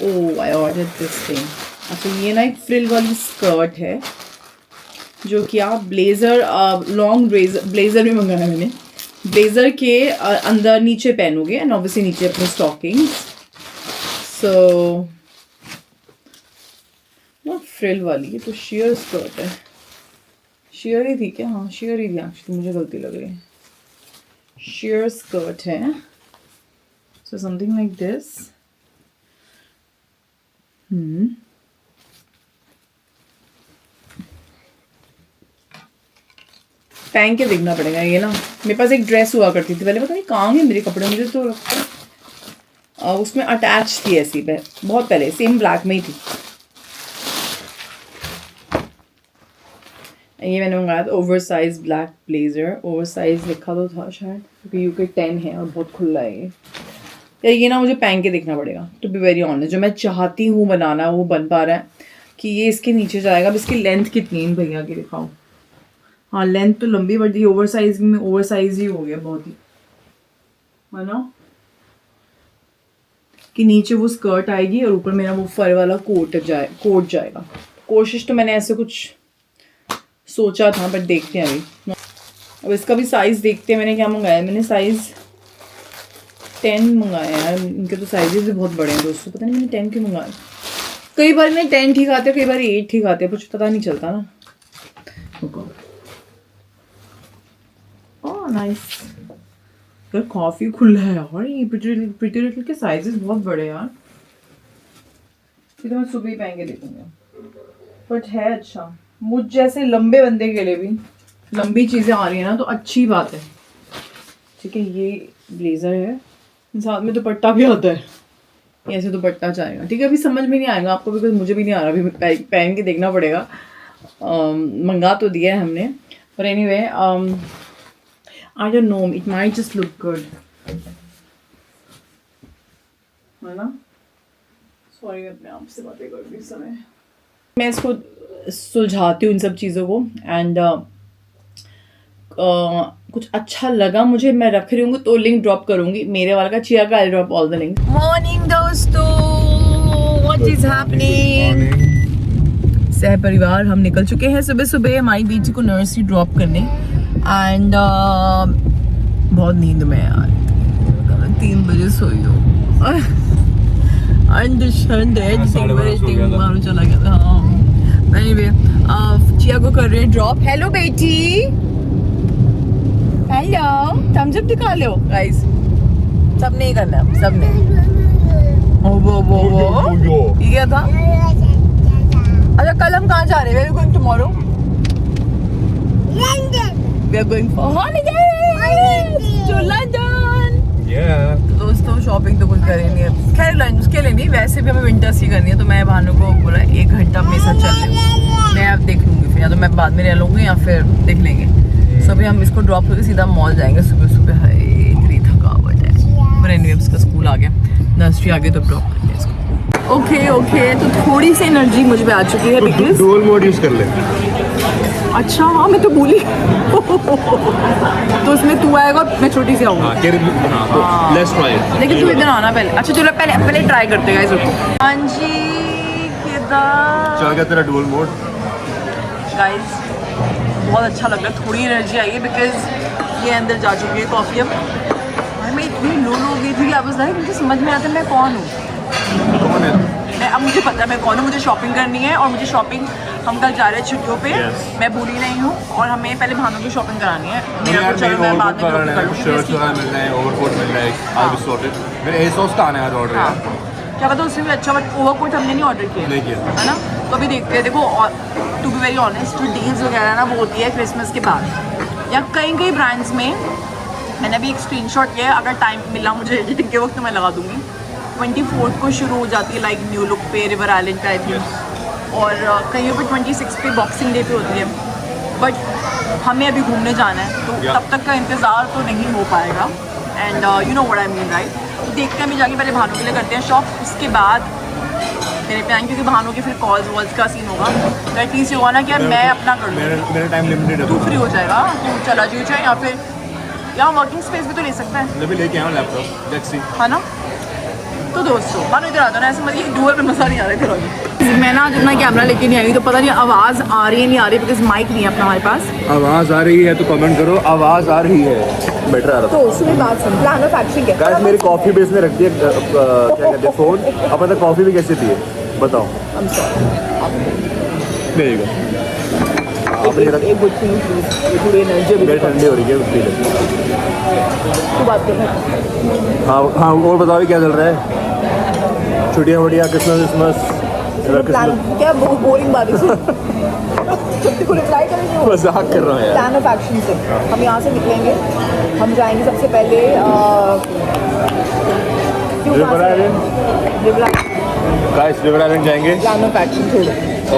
ओह आई ऑर्डर्ड दिस थिंग। अच्छा ये ना एक फ्रिल वाली स्कर्ट है जो कि आप ब्लेज़र, लॉन्ग ब्लेज़र भी मंगाया है मैंने। ब्लेज़र के अंदर नीचे पहनोगे एंड ऑब्वियसली नीचे अपने स्टॉकिंग्स। सो नॉट फ्रिल वाली, ये तो शेयर स्कर्ट है। शेयर ही थी क्या? हाँ शेयर ही थी एक्चुअली, मुझे गलती लग रही है। शेयर स्कर्ट है। So something like this. पहन के देखना पड़ेगा ये ना। मेरे पास एक ड्रेस हुआ करती थी पहले, पता नहीं कहाँ गए मेरे कपड़े, मुझे तो लगता है उसमें अटैच थी ऐसी पे, बहुत पहले, सेम ब्लैक में ही थी। ये मैंने मंगाया था over size black blazer. Over size लिखा तो था शायद, क्योंकि यूके 10 है और बहुत खुला है ये। यार ये ना मुझे पहन के देखना पड़ेगा टू बी वेरी ऑनेस्ट। जो मैं चाहती हूँ बनाना वो बन पा रहा है कि ये इसके नीचे जाएगा। अब इसकी लेंथ कितनी है भैया की दिखाओ। हाँ लेंथ तो लंबी बढ़ गई, ओवर साइज में ओवर साइज ही हो गया बहुत ही, है ना। कि नीचे वो स्कर्ट आएगी और ऊपर मेरा वो फर वाला कोट जाएगा। कोशिश तो मैंने ऐसे कुछ सोचा था, बट देखते हैं अभी। अब इसका भी साइज देखते हैं। मैंने क्या मंगाया, मैंने साइज 10 मंगाया यार। इनके तो साइजेस भी बहुत बड़े हैं दोस्तों, पता नहीं मैंने 10 क्यों मंगाया। कई बार मैं 10 ठीक आते हैं, कई बार 8 ठीक आते हैं, कुछ पता नहीं चलता ना। ओह नाइस यार, काफ़ी खुला है यार। ये प्रिटी लिटिल के साइजेस बहुत बड़े यार। ये तो मैं सुबह ही पहन के देखूंगा, बट है अच्छा। मुझ जैसे लंबे बंदे के लिए भी लंबी चीज़ें आ रही है ना तो अच्छी बात है। ठीक है, ये ब्लेज़र है, साथ में दुपट्टा भी आता है। ऐसे दुपट्टा चाहेगा, ठीक है। अभी समझ में नहीं आएगा आपको, बिकॉज मुझे भी नहीं आ रहा, अभी पहन के देखना पड़ेगा। मंगा तो दिया है हमने, पर anyway I don't know, it might just look good, है ना। सॉरी मैं अपने आप से बातें कर रही इस समय। मैं इसको सुलझाती हूँ इन सब चीज़ों को एंड कुछ अच्छा लगा मुझे, मैं रख रही हूँ तो लिंक ड्रॉप करूंगी मेरे वाला का, चिया का। I drop all the link. Morning दोस्तों, व्हाट इज हैपनिंग। सह परिवार हम निकल चुके हैं सुबह सुबह हमारी बेटी को नर्सरी ड्रॉप करने एंड बहुत नींद में यार, 3 बजे सोई हूँ। चला गया था। एनीवे चिया को कर रहे हैं ड्रॉप। हेलो बेटी, हेलो, थम्स अप दिखा लो गाइस। सबने ही करना है, सबने। वो ये क्या था? अच्छा कल हम कहाँ जा रहे हैं? We are going tomorrow. London. We are going for holidays to London. Yeah. तो दोस्तों शॉपिंग तो कुछ करेंगे, खैर लंच उसके लिए नहीं, वैसे भी हमें विंटर्स की करनी है। तो मैं भानु को बोला 1 घंटा अपने साथ चल ले, मैं अब देख लूँगी, फिर या तो मैं बाद में रह लूँगी या फिर देख लेंगे। सो अभी हम इसको ड्रॉप करके सीधा मॉल जाएंगे सुबह सुबह। है इतनी थकावट है, पर एनीवे इसका स्कूल आ गया, नर्सरी आ गई तो ड्रॉप करते हैं इसको। ओके तो थोड़ी सी एनर्जी मुझ पे आ चुकी है बिकॉज डुअल मोड यूज कर ले। अच्छा हाँ मैं तो भूली। तो उसमें तू आएगा और मैं छोटी सी आऊँगी। Let's try. लेकिन तू इधर आना पहले। अच्छा चलो पहले ट्राई करते हैं गाइस। हाँ जी किधर चल गया तेरा डुअल मोड गाइस, बहुत अच्छा लग रहा है। थोड़ी एनर्जी आई है बिकॉज ये अंदर जा चुकी है कॉफ़ी। अब मैं इतनी लो हो गई थी कि अब मुझे समझ में आता है मैं कौन हूँ। कौन है? अब मुझे पता है मैं कौन हूँ। मुझे शॉपिंग करनी है और मुझे शॉपिंग हम कल जा रहे हैं छुट्टियों पे। Yes. मैं भूली नहीं हूँ और हमें पहले भानु की शॉपिंग करानी है। मेरा यार तो चलो मैं बाद में ओवरकोट कर लूँगी शर्ट इसकी। मिल रहा है, ओवरकोट मिल रहा है, आई विल सॉर्ट इट। मेरे एसोस का आना है ऑर्डर हाँ यार। क्या पता उससे भी अच्छा, बट ओवरकोट हमने नहीं ऑर्डर किया नहीं किया। है ना। तो अभी देखते हैं। देखो टू बी वेरी ऑनेस्ट, जो डील्स वगैरह ना वो होती है क्रिसमस के बाद या कई ब्रांड्स में। मैंने अभी एक स्क्रीनशॉट लिया है, अगर टाइम मिला मुझे एडिटिंग के वक्त मैं लगा दूँगी। 24 को शुरू हो जाती है लाइक न्यू लुक पे, रिवर आइलैंड टाइप में, और कहीं पर 26 पे बॉक्सिंग डे पे होती है। बट हमें अभी घूमने जाना है तो तब तक का इंतज़ार तो नहीं हो पाएगा। And you know what I mean right. तो देखते हैं अभी जाके पहले भानु के लिए करते हैं शॉप, उसके बाद मेरे पे आएंगे, क्योंकि भानु के फिर कॉल्स वॉल्स का सीन होगा। तो एटलीस्ट ये होगा ना कि यार मैं अपना कर लूँ, मेरा टाइम लिमिटेड है। तू फ्री हो जाएगा, तू चला जाओ चाहे, या फिर यहाँ वर्किंग स्पेस भी तो ले सकता है, मैं भी लेके आया लैपटॉप, लेट्स सी। है ना। तो दोस्तों भानु इधर आ जाओ ना, ऐसे मतलब डुअल पे मज़ा नहीं आ रहा है। इधर मैं ना जितना कैमरा लेके नहीं आई तो पता नहीं आवाज़ आ रही है नहीं आ रही, बिकॉज माइक नहीं है अपना हमारे पास। आवाज़ आ रही है तो कमेंट करो, आवाज़ आ रही है। बेटर आ रहा तो सुन बात सुन, प्लान ऑफ एक्शन क्या गाइस, मेरी कॉफ़ी बेस में रख दिया क्या कहते हैं फ़ोन। अब मतलब कॉफ़ी भी कैसे पिए बताओ। I'm sorry। there you go। एक गुड थिंग प्लीज, थोड़ी एनर्जी भी मेरी ठंडी हो रही है पी ले। तू बात कर। हाँ हाँ, और बताओ क्या चल रहा है? छुट्टियाँ वुट्टियाँ, क्रिसमस प्लान क्या बोरिंग बात है। छुट्टी को रिप्लाई करेंगे, मजाक कर रहा हूँ यार। प्लान ऑफ एक्शन से हम यहाँ से निकलेंगे। हम जाएंगे सबसे पहले river island. Guys river island जाएंगे। प्लान ऑफ एक्शन छोड़ो,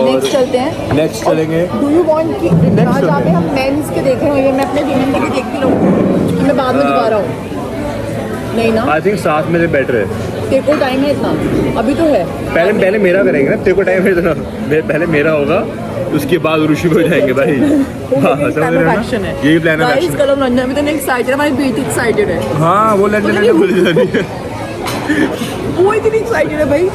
नेक्स्ट चलते हैं। नेक्स्ट चलेंगे। डू यू वांट कि जहाँ पे हम मेंस के देखे हुए, मैं अपने वीमेन के भी देखती रहूँ कि मैं बाद में दोबारा हूँ, नहीं ना। आई थिंक साथ में बेटर है। तेरे को टाइम है इतना, अभी तो है। पहले मेरा करेंगे ना, तेरे को टाइम है इतना, पहले मेरा होगा, उसके बाद ऋषि को जाएंगे भाई। हाँ, समझ रहे हो ना? यही प्लान है एक्शन। कल हम रंजना भी तो एक्साइटेड है, हमारी बेटी एक्साइटेड है। हाँ वो लंदन बोली जानी है। वो इतनी एक्साइटेड है भाई।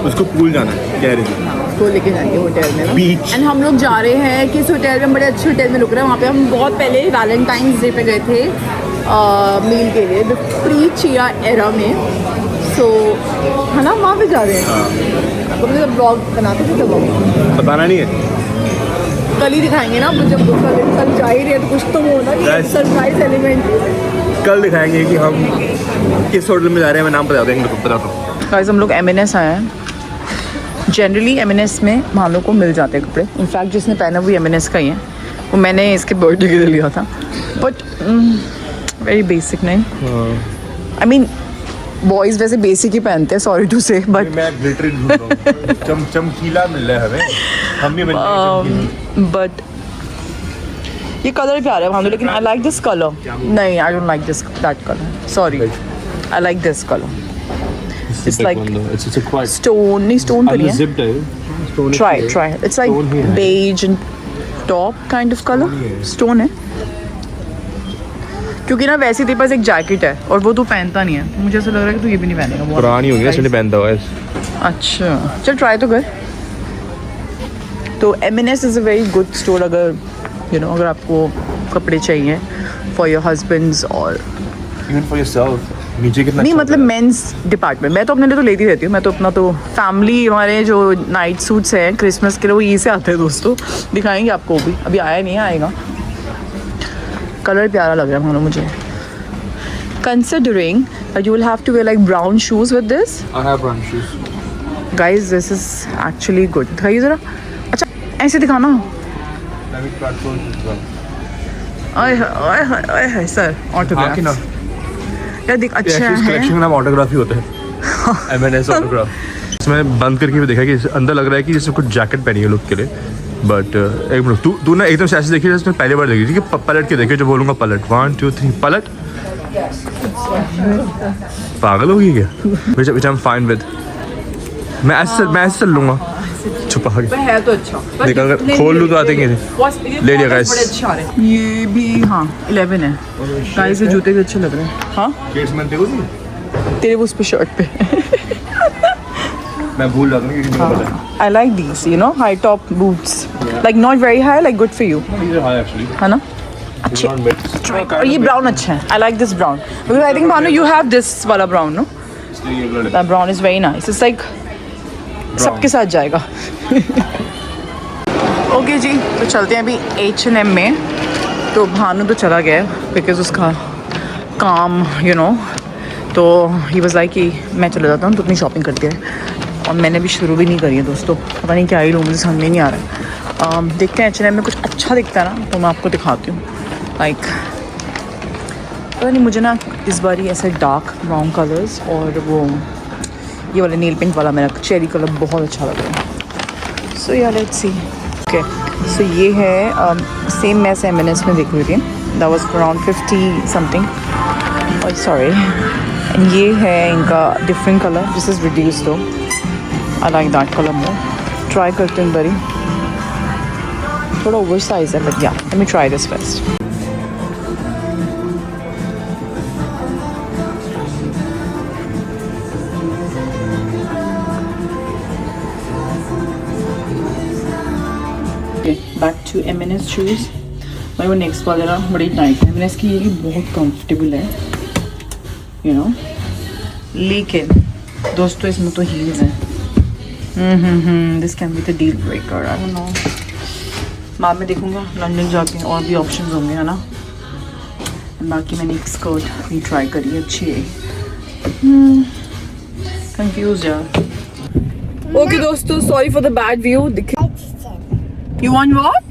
उसको पूल जाना है कह रही थी। उसको लेके जाएंगे होटल में ना। Beach। एंड हम लोग जा रहे हैं किस होटल में, बड़े अच्छे होटल में रुक रहे हैं। वहाँ पे हम बहुत पहले वैलेंटाइंस डे पे गए थे मील के लिए, प्री चिया एरा में। सो है ना, वहाँ पे जा रहे हैं। तो मतलब ब्लॉग बनाते थे तब बताना नहीं है, कल ही दिखाएंगे ना। जब कल जा ही रहे हैं तो कुछ तो होना कि सरप्राइज एलिमेंट कल दिखाएंगे कि हम किस होटल में जा रहे हैं। मैं नाम बता देंगे, बताता हूँ। गाइस हम लोग M&S आए हैं। जनरली M&S में भानु को मिल जाते हैं कपड़े। इनफैक्ट जिसने पहना वो M&S का ही है, वो मैंने इसके बर्थडे के लिए लिया था। बट वेरी बेसिक नहीं, आई मीन बॉयज़ वैसे बेसिक ही पहनते हैं, सॉरी टू से, बट मैं ग्लिटरी ढूंढ रहा हूँ। चमकीला मिल रहा है हमें, हम भी मिल रहे हैं। बट ये कलर प्यारा है भानु, लेकिन आई लाइक दिस कलर। नहीं, I don't like this that colour, sorry. I like this colour. It's like stone, नहीं stone तो नहीं है। Try. It's like beige and top kind of color. Stone है। क्योंकि ना वैसे तेरे पास एक जैकेट है और वो तू पहनता नहीं है, मुझे ऐसा लग रहा है कि तू ये भी नहीं पहनेगा। पुरानी होगी ना, इसलिए पहनता हुआ है। अच्छा चल ट्राई तो कर। तो M&S is a very good store अगर अगर आपको कपड़े चाहिए फॉर योर हस्बैंड्स और इवन फॉर योरसेल्फ। नीचे कितना नहीं मतलब मेंस डिपार्टमेंट। मैं तो अपने लिए तो लेती रहती हूँ। मैं तो अपना तो फैमिली, हमारे जो नाइट सूट्स हैं क्रिसमस के लिए वो यहीं से आते हैं दोस्तों। दिखाएंगे आपको भी, अभी आया नहीं, आएगा। कलर प्यारा लग रहा है मानो मुझे। Considering that you will have to wear like brown shoes with this. I have brown shoes. Guys, this is actually good. दिखाइए ज़रा। अच्छा ऐसे दिखाना। आए सर ऑटोग्राफ यार देख अच्छा है। कलेक्शन का नाम ऑटोग्राफ ही होता है। M&S autograph. इसमें बंद करके भी देखा कि अंदर लग रहा है कि जैसे कुछ जैकेट पहनी है लुक के लिए। बट एक मिनट, तू ना एकदम से ऐसे देखी जैसे पहली बार देखी थी कि पलट के देखे, जो बोलूँगा पलट 1 2 3 पलट। पागल होगी क्या? which I'm fine with। मैं ऐसे चल लूँगा छुपा के। है तो अच्छा, देख अगर खोल लूँ तो आते हैं। ले लिया गाइस। ये भी हाँ 11 है गाइस। ये जूते भी अच्छे लग रहे हैं। हाँ तेरे उस पे शर्ट पे मैं भूल रहा था। I like these, high top boots, like not very high, like good for you, है ना? अच्छे। और ये ब्राउन अच्छा है। I like this brown because I think Bhanu you have this वाला brown, no? That brown is very nice. It's like सबके साथ जाएगा। ओके जी, तो चलते हैं अभी H&M में। तो भानु तो चला गया है बिकॉज उसका काम यू नो, तो ही वाज लाइक कि मैं चला जाता हूँ, तो अपनी शॉपिंग करती है। और मैंने भी शुरू भी नहीं करी है दोस्तों, पता नहीं क्या ही लूँ, मुझे समझ में नहीं आ रहा है। देखते हैं H&M में कुछ अच्छा दिखता है ना तो मैं आपको दिखाती हूँ। लाइक पता नहीं, मुझे ना इस बार ही ऐसे डार्क ब्राउन कलर्स और वो ये वाले नील पिंक वाला मेरा चेरी कलर बहुत अच्छा लग रहा है। सो यार लेट्स सी। ओके, सो ये है सेम मैं M&S में देख रही थी, दैट वाज अराउंड 50 समथिंग, और सॉरी, एंड ये है इनका different colour, this is reduce two, I like that colour more. Try करते हैं बड़ी, थोड़ा ओवर साइज है but yeah let me try this first. Back to M&S shoes. भाई वो नेक्स्ट वाला ना बड़ी टाइट है, M&S की ये बहुत कंफर्टेबल है यू नो, लेकिन दोस्तों इसमें तो हील्स हैं। This can be the deal breaker, I don't know, बाद में देखूंगा लंदन जाके और भी ऑप्शंस होंगे है ना। बाकी मैंने एक स्कर्ट भी ट्राई करी है, अच्छी है, कंफ्यूज यार। ओके दोस्तों, sorry for the bad view. You want what?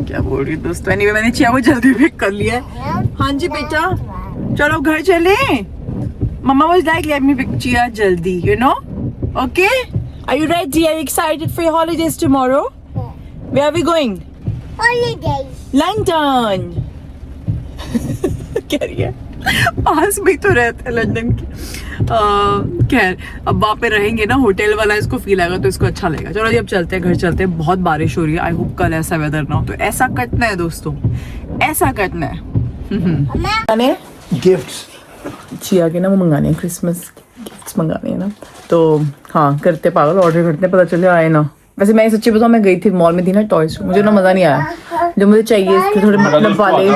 क्या बोल रही दोस्तों? Anyway, मैंने चिया को जल्दी पिक कर लिया है। हाँ जी बेटा, चलो घर चले। Mama was like, let me pick Chia जल्दी, you know? Okay? Are you ready? Are you excited for your holidays tomorrow? Where are we going? Holidays. London. कह रही है, पास में तो रहता है लंदन की। खैर, अब वहाँ पे रहेंगे ना, होटल वाला इसको फील आएगा तो इसको अच्छा लगेगा। चलो जी अब चलते हैं, घर चलते हैं। बहुत बारिश हो रही है, आई होप कल ऐसा वेदर ना हो। तो ऐसा करना है दोस्तों, ऐसा करना है। गिफ्ट्स चिया के ना वो मंगाने हैं, क्रिसमस गिफ्ट्स मंगाने हैं ना, तो हाँ करते पागल, ऑर्डर करते पता चले आए ना। वैसे मैं सच्ची बताऊँ, मैं गई थी मॉल में, थी ना टॉयज, मुझे ना मज़ा नहीं आया जो मुझे चाहिए थे, थोड़े मतलब वाले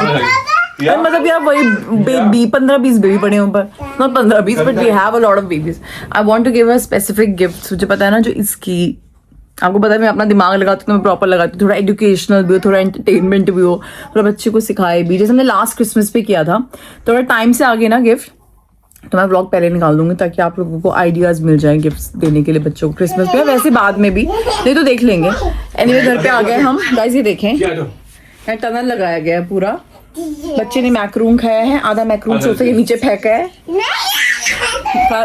मतलब यार वही 15-20 बेबी पड़े हैं ऊपर, not 15-20 but we have a lot of babies. I want to give a specific gifts, मुझे पता है ना जो इसकी, आपको पता है मैं अपना दिमाग लगाती हूँ, मैं प्रॉपर लगाती हूँ, थोड़ा एजुकेशनल भी हो, थोड़ा एंटरटेनमेंट भी हो, थोड़ा बच्चे को सिखाए भी, जैसे हमने लास्ट क्रिसमस पे किया था। थोड़ा टाइम से आगे ना गिफ्ट, तो मैं व्लॉग पहले निकाल दूंगी ताकि आप लोगों को आइडियाज मिल जाए गिफ्ट्स देने के लिए बच्चों को क्रिसमस पे, वैसे बाद में भी, नहीं तो देख लेंगे। एनीवे घर पे आ गए हम गाइस, ये देखें यहाँ टनल लगाया गया है पूरा। बच्चे ने मैक्रून खाया है, आधा मैक्रून सोफे के नीचे फेंका है।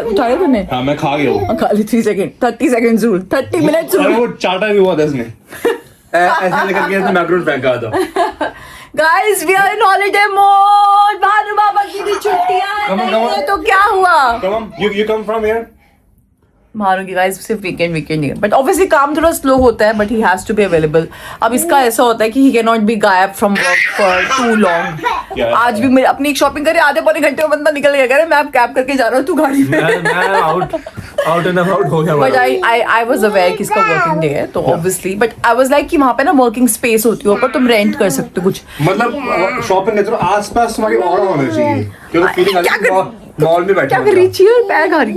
उठाया तुमने? हाँ मैं खा गया हूँ। खा ली 30 सेकंड रूल, 30 मिनट रूल। वो चाटा भी हुआ था इसमें। ऐसे लेकर के इसने मैक्रून फेंका था। Guys we are in holiday mode, Bhanu Baba की भी छुट्टियां हैं, तो क्या हुआ? You come from here? Bhanu की गाइस सिर्फ वीकेंड नहीं है, बट ऑब्वियसली काम थोड़ा स्लो होता है, but he has to be available. अब इसका ऐसा होता है कि ही कैन नॉट बी गायब from work for too long. आज भी मेरे अपनी एक शॉपिंग करी, आधे पौने घंटे में बंदा निकल गया, कह रहा मैं अब कैब करके जा रहा हूँ, तू गाड़ी में। मैं आउट एंड अबाउट हो गया। बट आई वाज अवेयर कि इसका वर्किंग डे है, तो obviously, but I was like कि वहाँ पे ना वर्किंग स्पेस होती है ऊपर, तुम रेंट कर सकते हो कुछ, मतलब शॉपिंग के थ्रू आसपास तुम्हारी और होना चाहिए, क्योंकि फीलिंग आती है मॉल में बैठे। क्या कर रही चियर, पैर खा रही,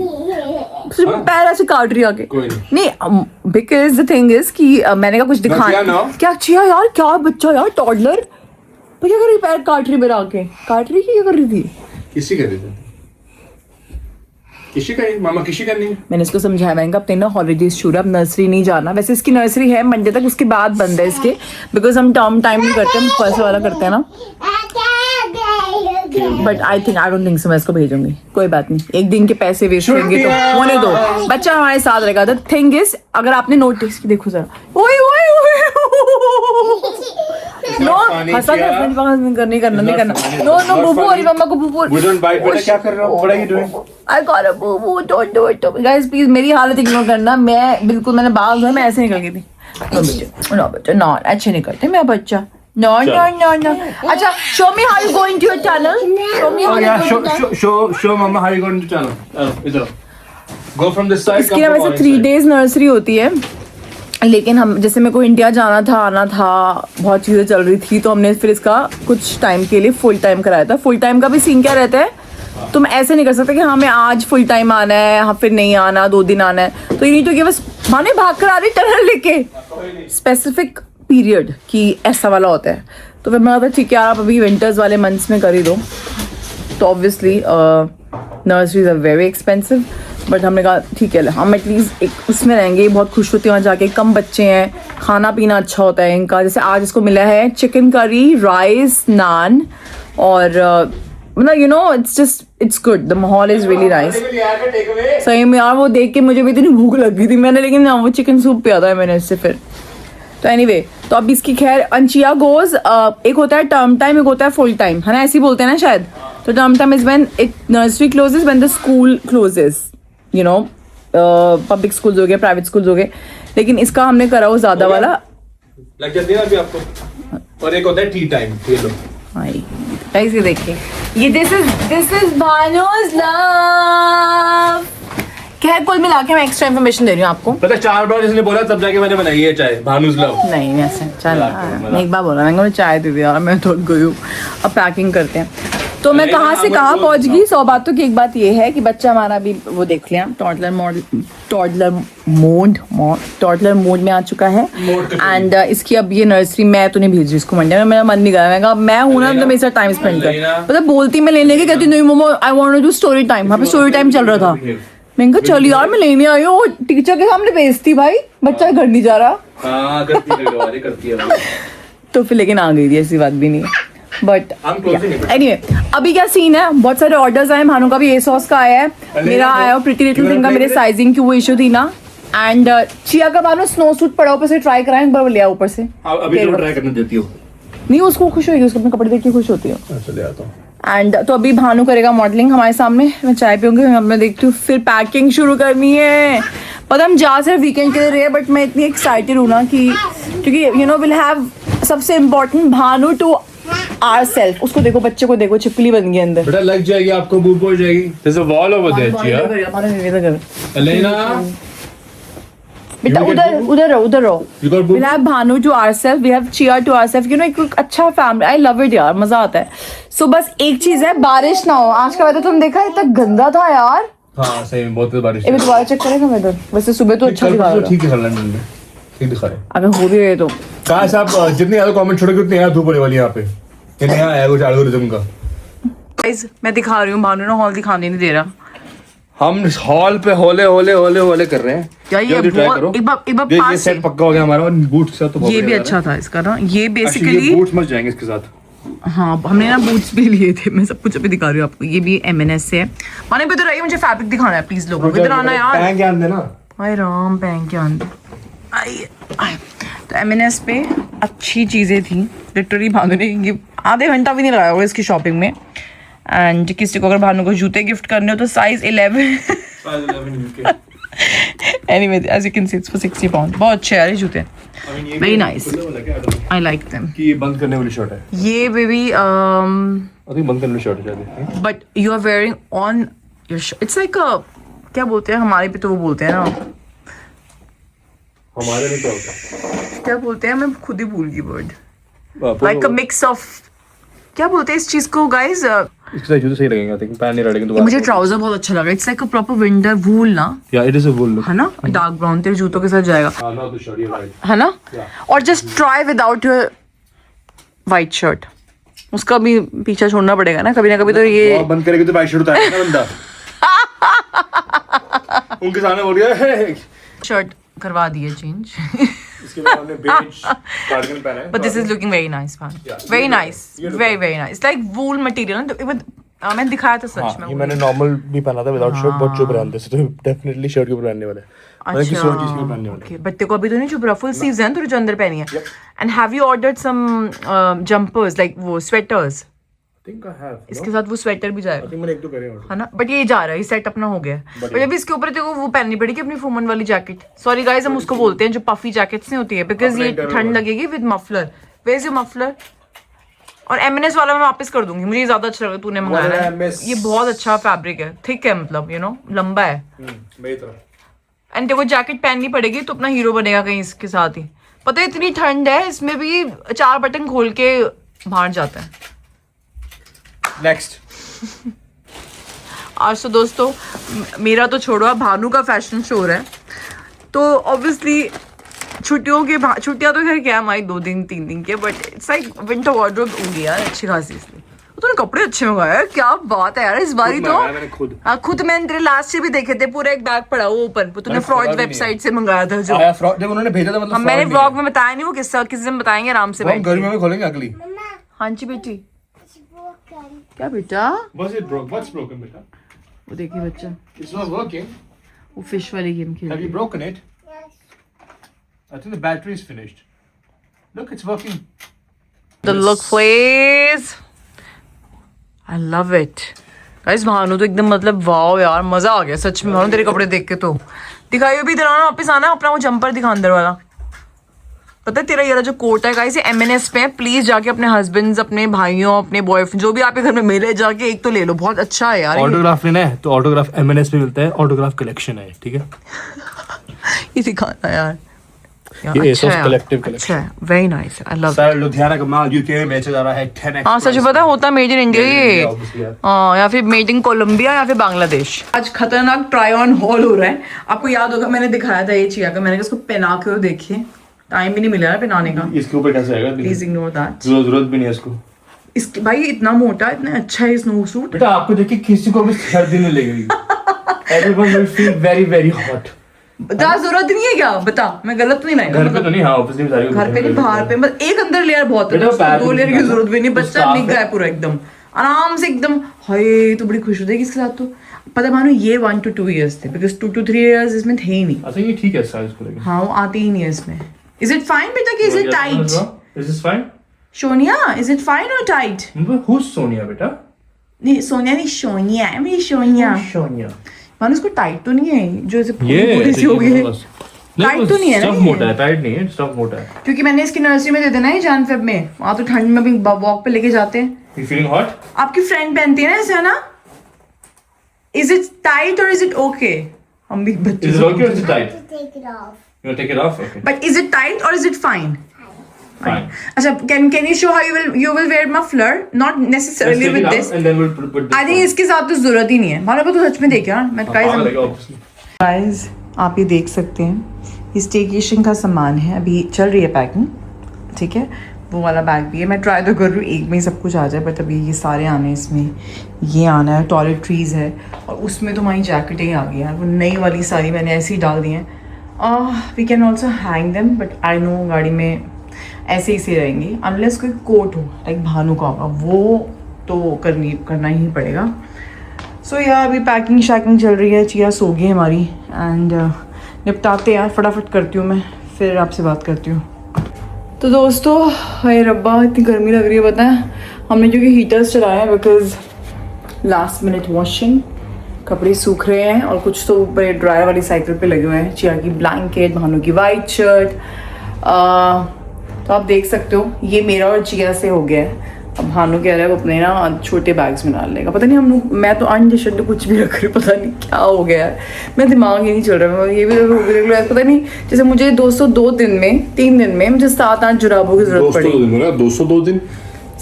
पैर ऐसे काट रही आके। नहीं बिकॉज द थिंग इज कि मैंने कहा कुछ दिखाना। क्या चिया यार, क्या बच्चा यार, टॉडलर, तो क्या कर रही, पैर काट रही मेरा आके, काट रही क्या कर रही थी? किसी कर रही थी, किसी करी मामा, किसी करनी। मैंने इसको समझाया, मैंने कहा अपने ना हॉलीडेज शुरू, अब नर्सरी नहीं जाना। वैसे इसकी नर्सरी है मंडे तक, उसके बाद बंद है इसके, बिकॉज हम टर्म टाइम नहीं करते, हम फर्स्ट वाला करते हैं ना। But I don't think so मैं इसको भेजूंगी, कोई बात नहीं, एक दिन के पैसे वेस्ट होंगे तो होने दो, बच्चा हमारे साथ रहेगा। द थिंग इज, अगर आपने नोटिस की, देखो जरा, ओए ओए ओए नो हंसा नहीं करना नो बुबू, और मम्मा को बुबू, क्या कर रहा हूँ, what are you doing? I got a booboo, don't do it guys please, मेरी हालत इग्नोर करना। मैं बिल्कुल, मैंने बाल धोए, मैं ऐसे निकल गई थी। नो बच्चा, नो अच्छे नहीं करते मैं बच्चा, No. अच्छा, show me how you go into your tunnel. Show me how you go into tunnel. Show mama how you go into tunnel. इधर go from this side. इसकी ना वैसे 3 days नर्सरी होती है, लेकिन हम जैसे मेरे को इंडिया जाना था, आना था, बहुत चीज़ें चल रही थी, तो हमने फिर इसका कुछ टाइम के लिए फुल टाइम कराया था। फुल टाइम का भी सीन क्या रहता है, तुम ऐसे नहीं कर सकते कि हमें आज फुल टाइम आना है, हाँ फिर नहीं आना, 2 दिन आना है, तो you need to give us माने भाग कर आ रही टनल लेके, स्पेसिफिक पीरियड कि ऐसा वाला होता है। तो फिर मैं ठीक है यार आप अभी विंटर्स वाले मंथ्स में कर ही दो। तो obviously nurseries are very expensive, but हमने कहा ठीक है हम एटलीस्ट एक उसमें रहेंगे। बहुत खुश होती है वहाँ जाके, कम बच्चे हैं, खाना पीना अच्छा होता है इनका। जैसे आज इसको मिला है चिकन करी, राइस, नान और मतलब you know it's good, the माहौल इज रियली नाइस। सही में यार वो देख के मुझे भी इतनी भूख लग गई थी मैंने, लेकिन वो चिकन सूप पिया था मैंने इससे फिर। तो एनीवे तो अब इसकी खैर अंचिया गोज, एक होता है टर्म टाइम, एक होता है फुल टाइम, है ना, ऐसे ही बोलते हैं ना शायद। तो term time is when it nursery closes, when the school closes, you know public schools हो गए, प्राइवेट स्कूल्स हो गए। लेकिन इसका हमने करा वो ज्यादा वाला लग जाती है अभी आपको। और एक होता है टी टाइम, ये लो ऐसे देखिए, ये दिस इज भानु's love। खैर कुल मिला के मैं एक्स्ट्रा इन्फॉर्मेशन दे रही हूँ आपको। पता 4 बार जिसने बोला तब जाके मैंने बनाई है चाय, भानु's love। नहीं वैसे चल मैं एक बार बोला, मैंने चाय दे दिया और मैं थक गई हूँ। अब पैकिंग करते हैं। तो मैं कहाँ से कहाँ पहुँच गई। 100 बातों की एक बात ये है कि बच्चा हमारा भी वो देख लिया, टॉडलर मोड में आ चुका है। एंड इसकी अब ये नर्सरी, मैं तो नहीं भेज रही इसको मंडे में, मेरा मन नहीं कर रहा। मैं हूँ ना तो मेरे साथ टाइम स्पेंड कर, मतलब बोलती मैं लेने की, कहती नहीं मोमो I want to do story time. वहाँ पे स्टोरी टाइम चल रहा था, मैंने कहा चल यार मैं लेने आई हूँ। टीचर के सामने बेइज्जती भाई, बच्चा घर नहीं जा रहा। करती है तो फिर लेकिन आ गई थी, ऐसी बात भी नहीं है। बट एनीवे अभी क्या सीन है, बहुत सारे ऑर्डर्स आए। भानु का भी ए सॉस का आया है, मेरा आया प्रीटी लिटिल थिंग का, मेरे साइजिंग की वो इशू थी ना। एंड चिया का भानु स्नो सूट पड़ा, ऊपर से ट्राई कराएं एक बार, लिया ऊपर से। अभी तो ट्राई करने देती हो? नहीं उसको खुश होगी, उसको अपने कपड़े देख के खुश होती है। चले आता हूं। एंड तो अभी भानु करेगा मॉडलिंग हमारे सामने, मैं चाय पीऊंगी, मैं देखती हूँ। फिर पैकिंग शुरू करनी है। पता हम जा सिर्फ वीकेंड के लिए रहे, बट मैं इतनी एक्साइटेड हूँ ना कि क्योंकि यू नो विल हैव सबसे इम्पोर्टेंट भानु टू ourselves। उसको देखो, बच्चे को देखो, छिपकली बन गई अंदर। बेटा लग जाएगी आपको, बूब हो जाएगी। There's a wall over there, Chia। Elena, बेटा उधर रहो। We'll have Bhanu to ourselves, we have Chia to ourselves, you know एक अच्छा फैमिली। I love it यार, मजा आता है। So बस एक चीज है, बारिश ना हो। आज का वेदर तुम देखा इतना गंदा था यार। हाँ सही में बहुत बारिश। एक दोबारा चेक करेगा वेदर, वैसे सुबह तो अच्छा दिखा रहा था। ठीक है लंदन में ठीक दिखा रहे। अगर हो भी गए तो काश आप जितने ज्यादा कमेंट छोड़ोगे उतनी ज्यादा धूप होने वाली है यहाँ पे। यहाँ आया कुछ एल्गोरिथम का। गाइस मैं दिखा रही हूँ, भानु ना हॉल दिखाने नहीं दे रहा। हम हॉल पे होले कर रहे हैं। क्या ये बहुत एक बार ये पास सेट पक्का हो गया हमारा, और बूट के साथ तो ये भी अच्छा था इसका ना। ये बेसिकली बूट्स मच जाएंगे इसके साथ। हाँ हमने ना बूट्स भी लिए थे, मैं सब कुछ अभी दिखा रही हूँ आपको। ये भी M&S से है। माने पे इधर आइए, मुझे फैब्रिक दिखाना है प्लीज लोगों को। इधर आना यार, पैंग ज्ञान देना। हाय राम, पैंग ज्ञान दे। आइए तो M&S पे अच्छी चीजें थी लिटरली। भानु ने ये आधे घंटा भी नहीं लगाया होगा इसकी शॉपिंग में। एंड किसी को अगर भानु को जूते गिफ्ट करने हो तो size 11 anyway as you can see it's for 60 pound. बहुत अच्छे यार ये जूते, very nice, I like them. कि ये बंद करने वाली शर्ट है ये बेबी आई थिंक बंद करने वाली शर्ट है शायद। But you are wearing on your it's like क्या बोलते हैं हमारे पे, तो वो बोलते हैं ना, हमारे में क्या होता क्या बोलते हैं, मैं खुद ही भूल गई word. Like a mix of, क्या बोलते हैं इस चीज को गाइस। इसके साथ जूते सही लगेंगे आई थिंक, पैन नहीं लड़ेंगे तो। मुझे ट्राउजर बहुत अच्छा लगा, it's like a proper winter wool ना। Yeah it is a wool look है ना, डार्क ब्राउन तेरे जूतों के साथ जाएगा। हां ना तो शर्ट ये राइट है ना। और just try without your white shirt, उसका भी पीछा छोड़ना पड़ेगा ना कभी तो ये बंद करेगी तो वाइट शर्ट उतारेगा ना बंदा। उनके सामने बोल गया शर्ट करवा दिए चेंज। इसके बाद हमने बेज कार्डिगन पहना है। But this is looking very nice, man. Very nice, very nice. It's like wool material ना। मैंने दिखाया था सच में। ये मैंने नॉर्मल भी पहना था विदाउट शर्ट, बहुत चुभ रहा था, तो डेफिनेटली शर्ट के ऊपर पहनने वाला है। मैं किसी और चीज के पहनने वाला है। बट तेरे को अभी तो नहीं चुभ रहा, फुल स्लीव्स हैं तो जो अंदर पहनी है। And have you ordered some jumpers like वो स्वेटर्स? Think I have. इसके साथ वो स्वेटर भी जाएगा। आई थिंक मैंने एक दो करे ऑर्डर, है ना। बट ये जा रहा है, ये सेट अपना हो गया है। बट अभी इसके ऊपर तेरे को वो पहननी पड़ेगी अपनी फूमन वाली जैकेट। सॉरी गाइस हम उसको बोलते हैं जो पफी जैकेट्स नहीं होती है, बिकॉज ये ठंड लगेगी with muffler. Where is your muffler? और M&S वाला मैं वापस कर दूंगी, मुझे ज्यादा अच्छा लगा तूने मंगाया है। ये बहुत अच्छा फैब्रिक है, थिक है, मतलब यू नो लंबा है। मेरी तरह। एंड तेरे को जैकेट पहननी पड़ेगी तो अपना हीरो बनेगा कहीं इसके साथ ही। पता है इतनी ठंड है, इसमें भी 4 बटन खोल के बाहर जाता है। नेक्स्ट। आज तो दोस्तों मेरा तो छोड़ो, अब भानु का फैशन शो है। तो ऑब्वियसली छुट्टियां तो खैर क्या हमारी 2 दिन 3 दिन के, but it's like winter wardrobe होगी यार अच्छी खासी। इसलिए तूने कपड़े अच्छे मंगाए हैं, क्या बात है यार इस बारी तो। खुद मैंने तेरे लास्ट से भी देखे थे, पूरा एक बैग पड़ा वो ऊपर, तूने फ्रॉड वेबसाइट से मंगाया था जो जब उन्होंने भेजा था मतलब मैंने व्लॉग में बताया नहीं, वो किस्सा किसी दिन बताएंगे आराम से बैठ के। गर्मियों में खोलेंगे अगली। हाँ जी बेटी। It's broken. क्या बेटा? What's broken बेटा? वो देखिए बच्चा, It's not working. वो फिश वाली गेम खेल Have you रही है। broken it? Yes. I think the battery is finished. Look, it's working. The look please. I love it. Guys Bhanu तो एकदम मतलब वाओ यार, मजा आ गया सच में भानु तेरे कपड़े देख के। तो दिखाइए भी तेरा ना, वापस आना अपना वो जंपर दिखा अंदर वाला। पता है तेरा ये जो कोट है गाइस, ये M&S पे है। प्लीज जाके अपने हस्बैंड्स, अपने भाइयों, अपने बॉयफ्रेंड जो भी आपके घर में मिले, जाके एक तो ले लो, बहुत अच्छा है यार। ऑटोग्राफ लेना है तो ऑटोग्राफ M&S पे मिलता है, ऑटोग्राफ कलेक्शन है, ठीक है। ये दिखाना यार, ये ASOS collective collection। अच्छा है, very nice, I love. Sir Ludhiana का माल यूके में बेचा जा रहा है 10x। हाँ सच पता होता मेड इन इंडिया ये, obviously यार। हाँ, या फिर मेड इन कोलंबिया या फिर बांग्लादेश। आज खतरनाक ट्राई ऑन हॉल हो रहा है। आपको याद होगा मैंने दिखाया था ये चिया का, मैंने इसको पहना के देखिए, टाइम भी नहीं मिला है पहनाने का। इसके ऊपर कैसे आएगा? Please ignore that. जरूरत भी नहीं है इसको। इसके भाई इतना मोटा, इतना अच्छा है स्नो सूट। बेटा आपको देख के किसी को भी सर्दी नहीं लगेगी। Everyone will feel very very hot। बता जरूरत नहीं है क्या? बता, मैं गलत तो नहीं लाई? घर पे तो नहीं, हाँ ऑब्वियसली सारी घर पे नहीं, बाहर पे बस एक अंदर लेयर बहुत है, दो लेयर की जरूरत भी नहीं। बच्चा निक गया पूरा एकदम आराम से एकदम। हाय तो बड़ी खुश हो जाएगी इसके साथ। तो पता मानो ये 1 to 2 years थे, बिकॉज 2 to 3 years इसमें थे ही नहीं। अच्छा ये ठीक है साइज को लेके। हाँ वो आती ही नहीं है इसमें। इज इट फाइन बेटा कि is it tight? Is this fine? Sonia is it fine और टाइट? Who's Sonia बेटा? नहीं सोनिया नहीं, सोनिया है मेरी सोनिया। Sonia। मानो इसको टाइट तो नहीं है जो ऐसे ये पूरी सी हो गई है? टाइट तो नहीं है ना स्टफ ये? मोटा है, टाइट नहीं है, स्टफ मोटा है। क्योंकि मैंने इसकी नर्सरी में दे देना है जान फेब में, वहाँ तो ठंड में भी वॉक पे लेके जाते हैं। You feeling hot? आपकी फ्रेंड पहनती है ना ऐसे, है ना? इज इट टाइट और इज इट ओके? हम भी बच्चे। Is it okay or is it tight? To take it off. You want to take it off? Okay. But is it tight और इज इट फाइन? Fine. अच्छा, can you show how you will wear muffler? Not Let's necessarily take with it out this. and then we'll put this I think on. इसके साथ तो जरूरत ही नहीं है। मानो तो सच में देखे यार, मैं हाँ, लगेगा obviously। गाइस आप ये देख सकते हैं, ये स्टेकेशन का सामान है, अभी चल रही है पैकिंग, ठीक है। वो वाला बैग भी है, मैं ट्राई तो कर रही हूँ एक में ही सब कुछ आ जाए, बट अभी ये सारे आने हैं इसमें। ये आना है, टॉयलेटरीज है, और उसमें तो हमारी जैकेटें ही आ गई यार, वो नई वाली सारी मैंने ऐसे ही डाल दी हैं। We can also hang them, but I know गाड़ी में ऐसे ही से रहेंगी, अनलेस कोई कोट हो लाइक भानु का होगा, वो तो करना ही पड़ेगा। सो यार अभी पैकिंग शैकिंग चल रही है, चिया सो गई हमारी, एंड निपटाते यार, फटाफट करती हूँ मैं, फिर आपसे बात करती हूँ। तो दोस्तों हाय रब्बा इतनी गर्मी लग रही है, पता है हमने क्योंकि हीटर्स चलाए हैं, बिकॉज लास्ट मिनट वॉशिंग, कपड़े सूख रहे हैं, और कुछ तो ऊपर ड्रायर वाली साइकिल पे लगे हुए हैं, चिया की ब्लैंकेट, भानु की वाइट शर्ट। तो आप देख सकते हो ये मेरा और चिया से हो गया है। अब भानु कह रहा है वो अपने ना छोटे बैग्स में डाल लेगा, पता नहीं हम लोग, मैं तो अनडिशनड कुछ भी रख रही हूँ, पता नहीं क्या हो गया है, मेरा दिमाग ही नहीं चल रहा है। ये भी रेगुलर पता नहीं, जैसे मुझे 202 दिन में 3 दिन में मुझे 7-8 जुराबों की जरूरत पड़ी। 202 दिन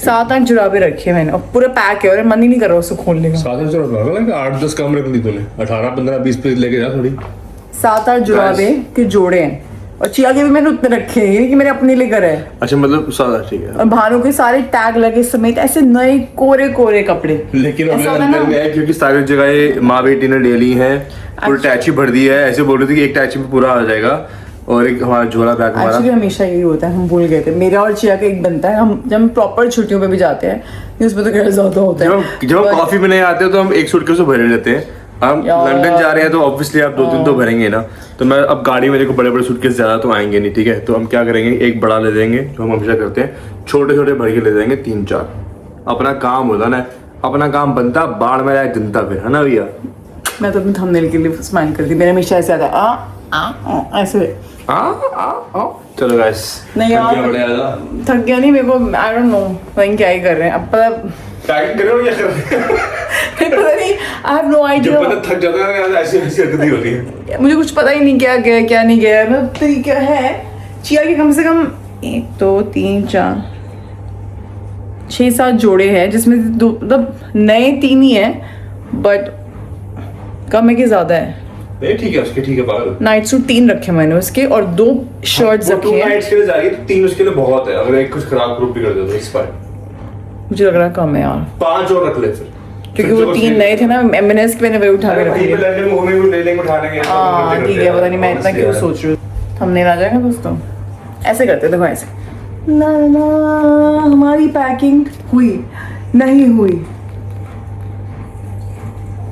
7-8 जुराबे रखे हैं मैंने, और पूरा पैक है, और मन ही नहीं कर रहा उसको खोलने का। 8-10 कम रख ली तूने, 18-15-20 पीस लेके जा थोड़ी। 7-8 जुराबे के जोड़े हैं, और चिया के भी मैंने उतने रखे हैं कि मेरे अपने लिए करे हैं। अच्छा मतलब सादा, ठीक है। और भानु के सारे टैग लगे समेत ऐसे नए कोरे कोरे कपड़े। लेकिन ऐसा होता है ना? अंदर में क्योंकि सारी जगह माँ बेटी ने ले ली है, पूरी टैची भर दी है, ऐसे बोल रही थी कि एक टैची में पूरा आ जाएगा, और एक हमारा झोला बैग हमारा। एक्चुअली हमेशा यही होता है, हम भूल गए थे, मेरा और चिया का एक बनता है, हम जब प्रॉपर छुट्टियों पे भी जाते हैं उसमें तो क्या ज्यादा होता है। जब हम कॉफी में नहीं आते तो हम एक सूटकेस से भरे लेते हैं। हम लंदन जा रहे हैं तो ऑब्वियसली आप 2 दिन तो भरेंगे ना, तो मैं अब गाड़ी में देखो बड़े बड़े सूटकेस ज्यादा तो आएंगे नहीं, ठीक है। तो हम क्या करेंगे, एक बड़ा ले देंगे जो हम हमेशा करते हैं, छोटे छोटे भर के ले देंगे 3-4। अपना काम होता ना, अपना काम बनता, बाढ़ में जाए जनता फिर, है ना भैया। मैं तो अपने थंबनेल के लिए स्माइल करती, मेरे हमेशा ऐसे आता ऐसे। चलो गाइस, नहीं यार थक गया नहीं मेरे को, आई डोंट नो वहीं क्या ही कर रहे हैं अब, पता पैकिंग कर रहे हो या कर रहे हो? पता नहीं, आई हैव नो आइडिया। जब पता थक जाता है ना, ऐसी ऐसी हरकतें होती है, मुझे कुछ पता ही नहीं क्या गया क्या नहीं गया, मतलब तरीका है। चिया के कम से कम 1 2 3 4 6-7 जोड़े हैं, जिसमें मतलब नए 3 ही है, बट कम है कि ज्यादा है? नहीं ठीक है उसके, ठीक है पागल। नाइट सूट 3 रखे मैंने उसके, और 2 शर्ट्स वो 2 रखे हैं। नाइट्स के लिए जा रही है तो 3 उसके लिए बहुत है। अगर एक कुछ खराब ग्रुप भी कर दे तो इस बार मुझे लग रहा है कम है यार, 5 और रख ले फिर, क्योंकि वो 3 नए थे ना, एमएनएस के मैंने वही उठा के रख वहीं लिए। पे लंदन में घूमेंगे, ले लेंगे, उठा लेंगे। हाँ ठीक है, पता नहीं मैं इतना क्यों सोच रही हूँ। थंबनेल आ जाएगा दोस्तों, ऐसे करते देखो, ऐसे ला ला हमारी पैकिंग हुई नहीं हुई,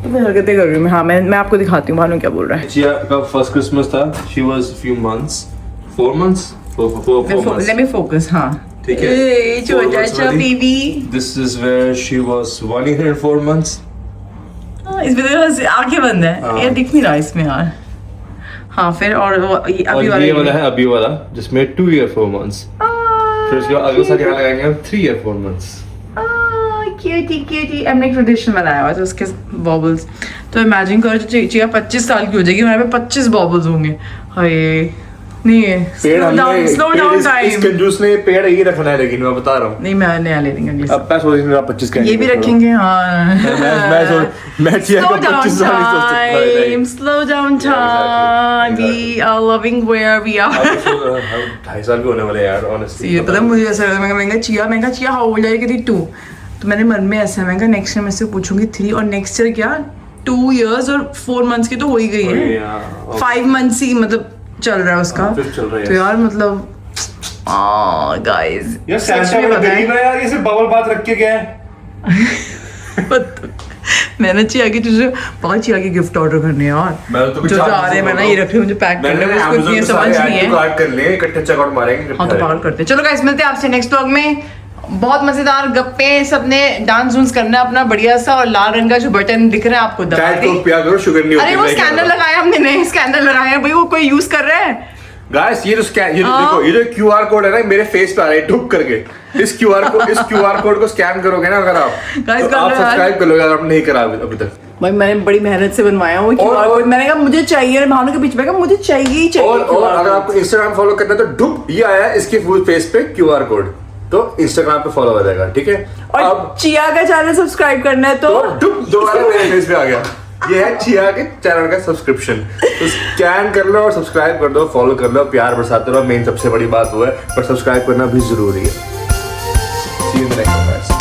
तो फिर हरकतें कर रही हूँ मैं। हाँ मैं आपको दिखाती हूँ भानु क्या बोल रहा है। चिया का फर्स्ट क्रिसमस था, she was few months, 4 months, 4 months। Let me focus. हाँ ठीक है। ए छोटा सा baby, This is where she was 1 year and 4 months। इसमें तो आंखें बंद है, हाँ। ये दिख नहीं रहा इसमें यार। हाँ फिर और वो अभी और ये वाला है अभी वाला जिसमें 2 year 4 months। फिर उसके बाद अगले साल यहाँ लगाएंगे हम 3 year 4 months। क्यूटी हमने एक ट्रेडिशन बनाया हुआ था उसके बॉबल्स। तो इमेजिन करो चिया 25 साल की हो जाएगी, हमारे पे 25 बॉबल्स होंगे। हाय नहीं है, स्लो डाउन इस टाइम। कंजूस ने पेड़ यही रखना है, लेकिन मैं बता रहा हूँ नहीं मैं नया ले लेंगे अगले साल। अब मैं सोच रहा हूँ 25 का ये भी रखेंगे। हाँ मैं चिया Slow का down 25 साल नहीं सोच सकता। time, slow down time. exactly. We are loving where we are. हम 2.5 साल के होने वाले यार ऑनेस्टली। ये पता है मुझे ऐसा लगा, मैंने कहा Chia how old are you? कहती 2। तो मैंने मन में ऐसा, मैंने कहा नेक्स्ट ईयर मैं से पूछूंगी 3, और नेक्स्ट ईयर क्या 2 years और 4 months की तो हो ही गई है। 5 months ही मतलब चल रहा है उसका। चल रहा है। तो यार मतलब गाइस यार सैंटा बड़ा गरीब है यार, ये सिर्फ बबल बात रख के गया है। मैंने चिया की तुझे बहुत चिया की गिफ्ट ऑर्डर करने यार, मैं तो कुछ जो आ रहे हैं मैं ना ये रख रही हूँ, मुझे पैक करने में उसको इतनी समझ नहीं है। कार्ड कर ले, इकट्ठे चेकआउट मारेंगे। हाँ तो पागल करते हैं। चलो गाइस मिलते हैं आपसे नेक्स्ट व्लॉग में। बहुत मजेदार गप्पे, सबने डांस वूंस करना है अपना बढ़िया सा, और लाल रंग का जो बटन दिख रहा है आपको दबा चाय तो दें। पिया करो, शुगर नहीं होती। अरे वो स्कैनर लगाया हमने, नए स्कैनर लगाया भाई, वो कोई यूज कर रहा है। गाइस ये जो देखो, ये जो क्यूआर कोड है ना मेरे फेस पे आ रहा है ढुक करके। इस क्यूआर कोड को स्कैन करोगे ना अगर आप, Guys, तो कर आप लो यार। सब्सक्राइब कर लो अगर आपने नहीं करा अभी तक। भाई मैंने बड़ी मेहनत से बनवाया वो QR कोड। मैंने कहा मुझे चाहिए, भानु के बीच में कहा मुझे चाहिए ही चाहिए। और अगर आपको इंस्टाग्राम फॉलो करना है तो ढुक ये आया है इसके फुल फेस पे क्यूआर कोड, तो इंस्टाग्राम पे फॉलो हो जाएगा। ठीक है, और अब चिया का चैनल सब्सक्राइब करना है तो ढुक दोबारा मेरे फेस पे आ गया। ये है चिया के चैनल का सब्सक्रिप्शन, तो स्कैन कर लो और सब्सक्राइब कर दो, फॉलो कर लो, प्यार बरसाते रहो। मेन सबसे बड़ी बात वो है, पर सब्सक्राइब करना भी जरूरी है। See you in the next one, guys.